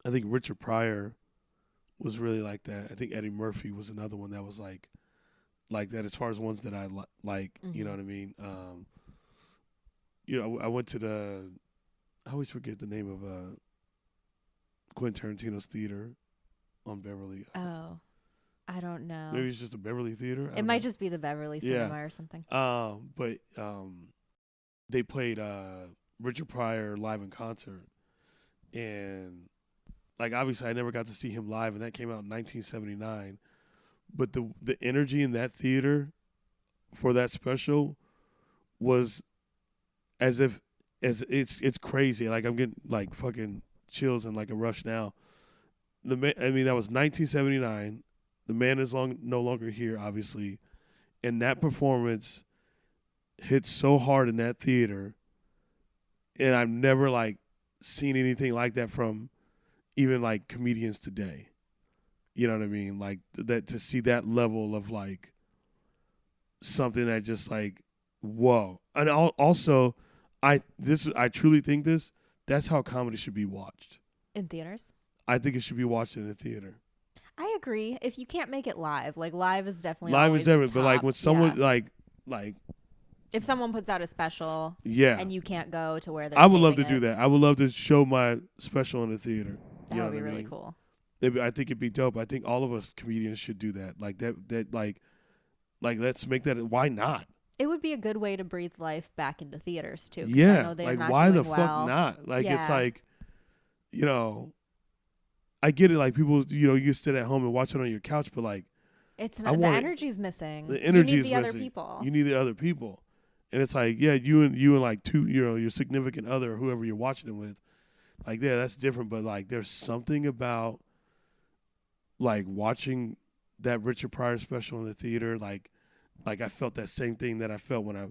I think Richard Pryor was really like that. I think Eddie Murphy was another one that was like that as far as ones that I like. Mm-hmm. You know what I mean? I went to I always forget the name of Quentin Tarantino's theater on Beverly. Oh, I don't know. Maybe it's just a Beverly theater. It might just be the Beverly Cinema or something. But they played Richard Pryor live in concert, and like obviously I never got to see him live, and that came out in 1979. But the energy in that theater for that special was as it's crazy. Like I'm getting like fucking chills and like a rush now. That was 1979. The man is no longer here, obviously, and that performance hit so hard in that theater, and I've never like seen anything like that from even like comedians today. You know what I mean? Like that, to see that level of like something that just like whoa. And also, I truly think that's how comedy should be watched in theaters. I think it should be watched in a theater. I agree. If you can't make it live, like live is definitely top. But like when someone like if someone puts out a special, and you can't go to where they're I would love to do that. I would love to show my special in the theater. That would be really cool. I think it'd be dope. I think all of us comedians should do that. Like that like let's make that. Why not? It would be a good way to breathe life back into theaters too. Yeah, I know they're like not why doing the well. fuck not? Like it's like, I get it. Like people, you can sit at home and watch it on your couch, but like, it's not, the energy's missing. The energy you need is the missing. Other people. You need the other people, and it's like, yeah, you and like two, your significant other, or whoever you're watching it with, like, yeah, that's different. But like, there's something about like watching that Richard Pryor special in the theater. Like I felt that same thing that I felt when I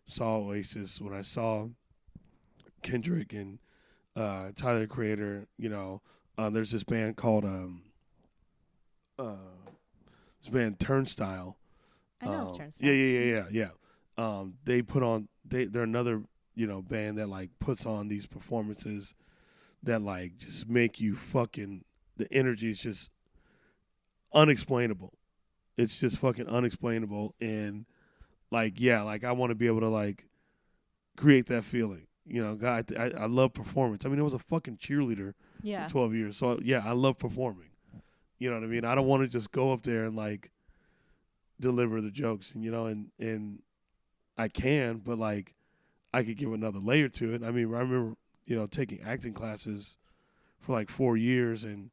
saw Oasis, when I saw Kendrick and Tyler the Creator. There's this band called Turnstile. I know of Turnstile. Yeah. They put on they're another band that like puts on these performances that like just make you fucking, the energy is just unexplainable. It's just fucking unexplainable, and like I want to be able to like create that feeling. God, I love performance. I mean, I was a fucking cheerleader for 12 years. So, I love performing. You know what I mean? I don't want to just go up there and, like, deliver the jokes. And I can, but, like, I could give another layer to it. I mean, I remember, taking acting classes for, like, 4 years. And,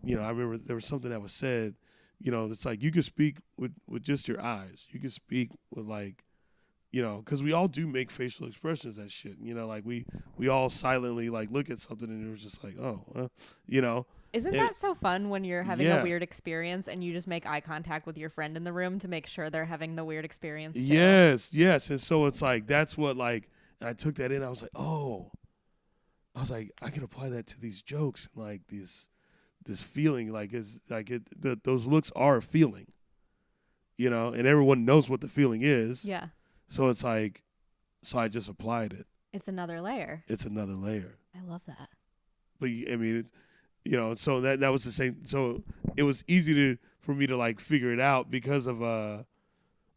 I remember there was something that was said, it's like you could speak with just your eyes. You could speak with, like, because we all do make facial expressions and shit. Like we all silently like look at something and it was just like, oh, Isn't that so fun when you're having a weird experience and you just make eye contact with your friend in the room to make sure they're having the weird experience too? Yes. And so it's like, that's what like, and I took that in. I was like, I can apply that to these jokes and like this feeling, like it's like those looks are a feeling, and everyone knows what the feeling is. Yeah. So it's like, I just applied it. It's another layer. I love that. But I mean, so that was the same. So it was easy for me to like figure it out because of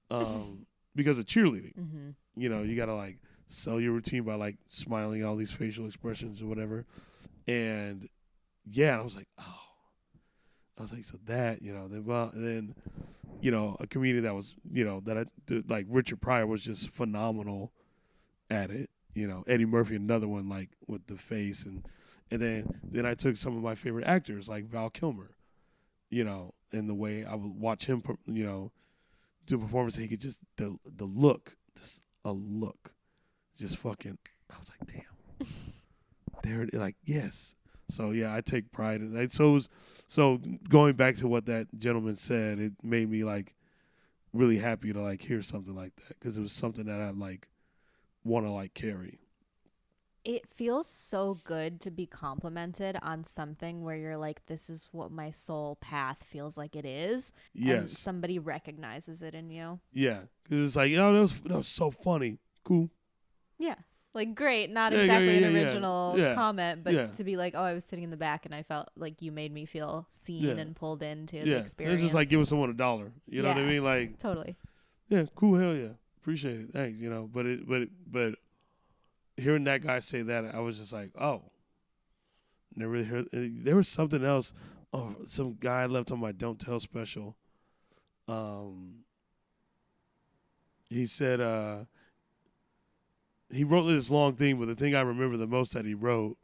cheerleading. Mm-hmm. You gotta like sell your routine by like smiling, all these facial expressions or whatever. And I was like, so that, then a comedian that was, that I did, like Richard Pryor was just phenomenal at it. Eddie Murphy, another one, like with the face, and then I took some of my favorite actors like Val Kilmer, and the way I would watch him, do performance, he could just the look, just a look, just fucking. I was like, damn, there it is, like yes. So I take pride in that. So going back to what that gentleman said, it made me like really happy to like hear something like that, because it was something that I like want to like carry. It feels so good to be complimented on something where you're like, this is what my soul path feels like it is. Yes. And somebody recognizes it in you. Yeah, because it's like, that was so funny. Cool. Yeah. Like, great, not Yeah, exactly yeah, an yeah, original yeah. comment, but Yeah. to be like, oh, I was sitting in the back and I felt like you made me feel seen Yeah. and pulled into the Yeah. experience. It's just like giving someone $1. You know what I mean? Like, totally. yeah, cool, hell yeah. Appreciate it. Thanks, you know. But hearing that guy say that, I was just like, oh. Never really heard. There was something else. Oh, some guy left on my Don't Tell special. He said he wrote this long thing, but the thing I remember the most that he wrote,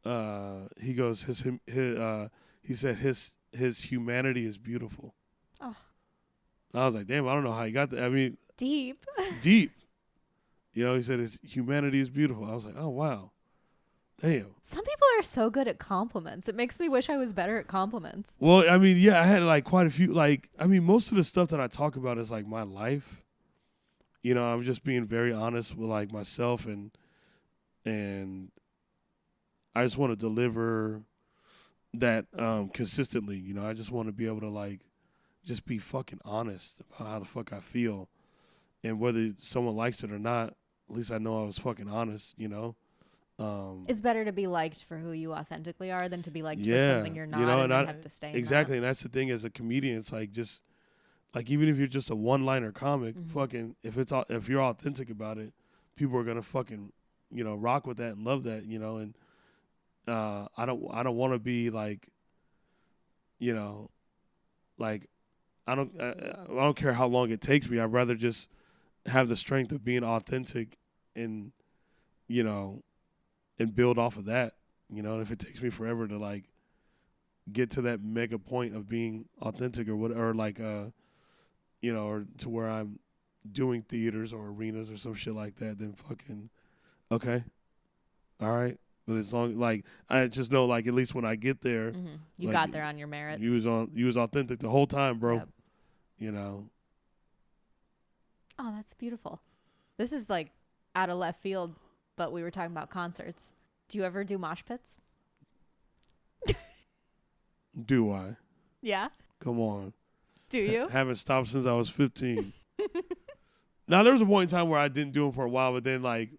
he goes he said his humanity is beautiful. Oh. And I was like, damn, I don't know how he got that. I mean, deep. You know, he said his humanity is beautiful. I was like, oh wow, damn. Some people are so good at compliments. It makes me wish I was better at compliments. Well, I mean, yeah, I had like quite a few. Like, I mean, most of the stuff that I talk about is like my life. You know, I'm just being very honest with like myself, and I just want to deliver that consistently. You know, I just want to be able to like just be fucking honest about how the fuck I feel, and whether someone likes it or not, at least I know I was fucking honest. You know. It's better to be liked for who you authentically are than to be liked for something you're not, you know, and then have to stay exactly. in that. And that's the thing as a comedian, it's like just like even if you're just a one-liner comic, fucking if you're authentic about it, people are gonna fucking, you know, rock with that and love that, you know. And I don't want to be like, you know, like I don't care how long it takes me. I'd rather just have the strength of being authentic and, you know, and build off of that, you know. And if it takes me forever to like get to that mega point of being authentic or whatever, or like you know, or to where I'm doing theaters or arenas or some shit like that, then fucking okay, all right. But as long like I just know like at least when I get there, you like, got there on your merit. You was authentic the whole time, bro. Yep. You know. Oh, that's beautiful. This is like out of left field, but we were talking about concerts. Do you ever do mosh pits? Do I? Yeah. Come on. Do you? Haven't stopped since I was 15. Now there was a point in time where I didn't do them for a while, but then like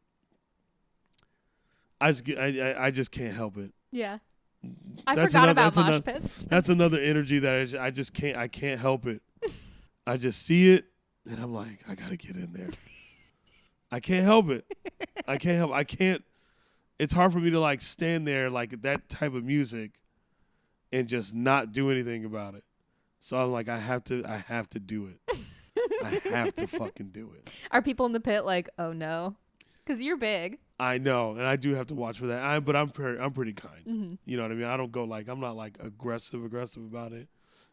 I just can't help it. Yeah. I forgot about mosh pits. That's another energy that I just can't. I can't help it. I just see it, and I'm like, I gotta get in there. I can't help it. I can't. It's hard for me to like stand there like that type of music, and just not do anything about it. So I'm like, I have to do it. I have to fucking do it. Are people in the pit like, oh no? Because you're big. I know, and I do have to watch for that. But I'm pretty kind. You know what I mean? I don't go like I'm not like aggressive about it.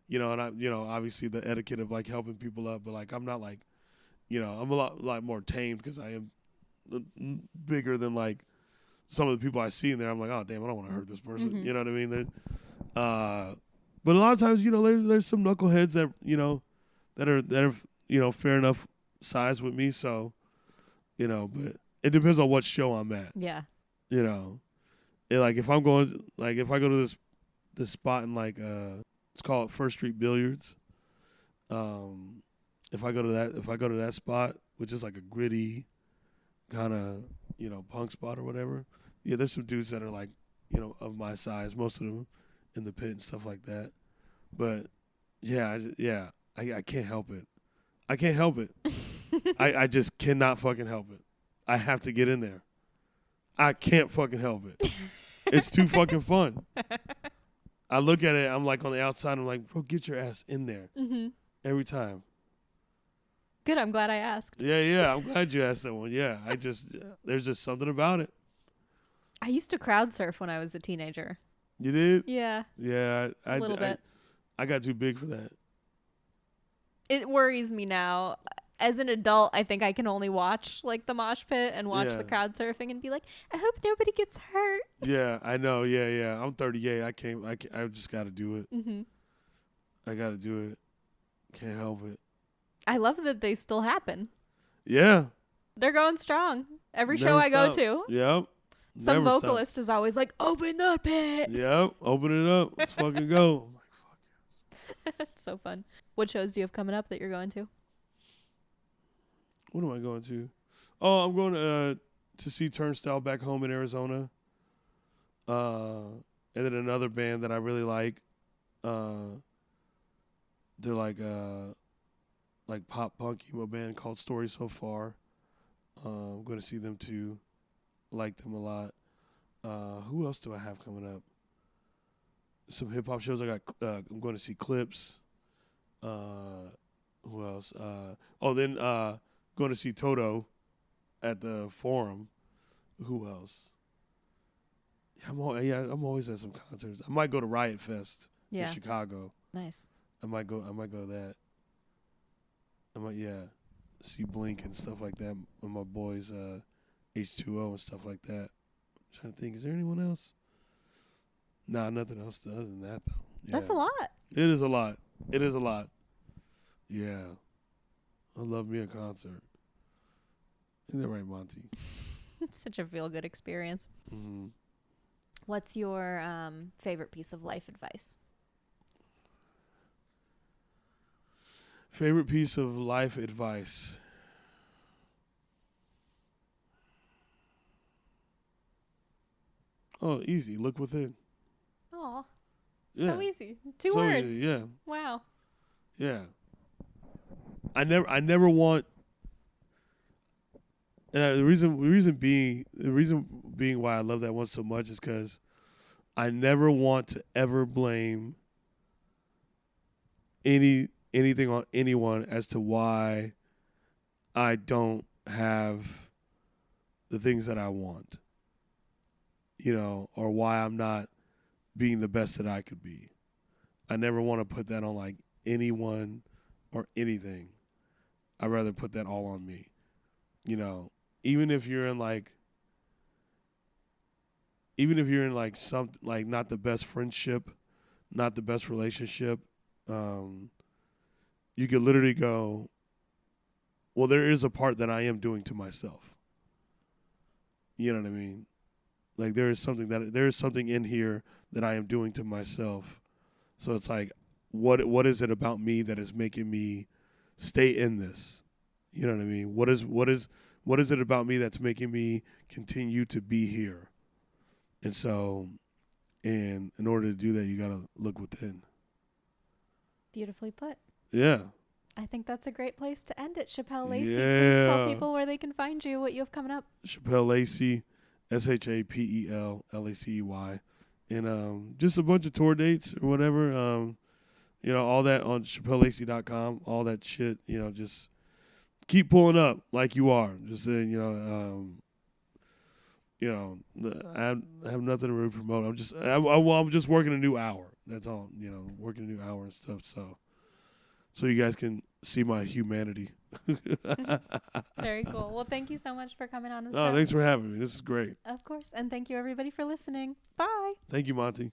You know, and I obviously the etiquette of like helping people up, but like I'm not like, you know, I'm a lot more tamed because I am bigger than like some of the people I see in there. I'm like, oh damn, I don't want to hurt this person. You know what I mean? But a lot of times, you know, there's some knuckleheads that you know that are you know fair enough size with me. So, you know, but it depends on what show I'm at. Yeah. You know, like if I'm going, like if I go to this spot in like it's called First Street Billiards. If I go to that spot, which is like a gritty kind of, you know, punk spot or whatever. Yeah, there's some dudes that are like, you know, of my size, most of them in the pit and stuff like that. But yeah, I can't help it. I can't help it. I just cannot fucking help it. I have to get in there. I can't fucking help it. It's too fucking fun. I look at it, I'm like on the outside, I'm like, bro, get your ass in there. Every time. Good, I'm glad I asked. Yeah, I'm glad you asked that one. Yeah, there's just something about it. I used to crowd surf when I was a teenager. You did? Yeah. Yeah. A little bit. I got too big for that. It worries me now. As an adult, I think I can only watch like the mosh pit and watch the crowd surfing and be like, I hope nobody gets hurt. Yeah, I know. Yeah. I'm 38. I just got to do it. I got to do it. Can't help it. I love that they still happen. Yeah. They're going strong. Every show I go to. Yep. Some vocalist is always like, open the pit. Yep. Open it up. Let's fucking go. I'm like, fuck yes. It's so fun. What shows do you have coming up that you're going to? What am I going to? Oh, I'm going to see Turnstile back home in Arizona. And then another band that I really like. They're like pop punk emo band called Story So Far. I'm going to see them too. Like them a lot. Who else do I have coming up? Some hip hop shows. I'm going to see Clips. Who else? Then going to see Toto at the Forum. Who else? I'm always at some concerts. I might go to Riot Fest in Chicago. Nice. I might go to that. I might see Blink and stuff like that. And my boys H2O and stuff like that. I'm trying to think, is there anyone else? Nah, nothing else other than that though. Yeah. That's a lot. It is a lot. Yeah. I love me a concert. Isn't that right, Monty? Such a feel-good experience. Mm-hmm. What's your favorite piece of life advice? Favorite piece of life advice? Oh, easy. Look within. Oh, yeah. So easy. Two words. Easy, yeah. Wow. Yeah. I never want. And the reason being why I love that one so much is because I never want to ever blame anything on anyone as to why I don't have the things that I want, or why I'm not being the best that I could be. I never want to put that on like anyone or anything. I'd rather put that all on me, even if you're in some like not the best friendship, not the best relationship, you could literally go, well, there is a part that I am doing to myself. You know what I mean? Like there is something in here that I am doing to myself. So it's like, what is it about me that is making me stay in this? You know what I mean? What is it about me that's making me continue to be here? And so, in order to do that, you got to look within. Beautifully put. Yeah. I think that's a great place to end it. Shapel Lacey, Yeah. Please tell people where they can find you, what you have coming up. Shapel Lacey, SHAPEL LACEY. And just a bunch of tour dates or whatever. All that on ChapelLacey.com, all that shit, just keep pulling up like you are. Just saying, I have nothing to really promote. I'm just working a new hour. That's all, working a new hour and stuff. So you guys can see my humanity. Very cool. Well, thank you so much for coming on the show. Oh, thanks for having me. This is great. Of course. And thank you, everybody, for listening. Bye. Thank you, Monty.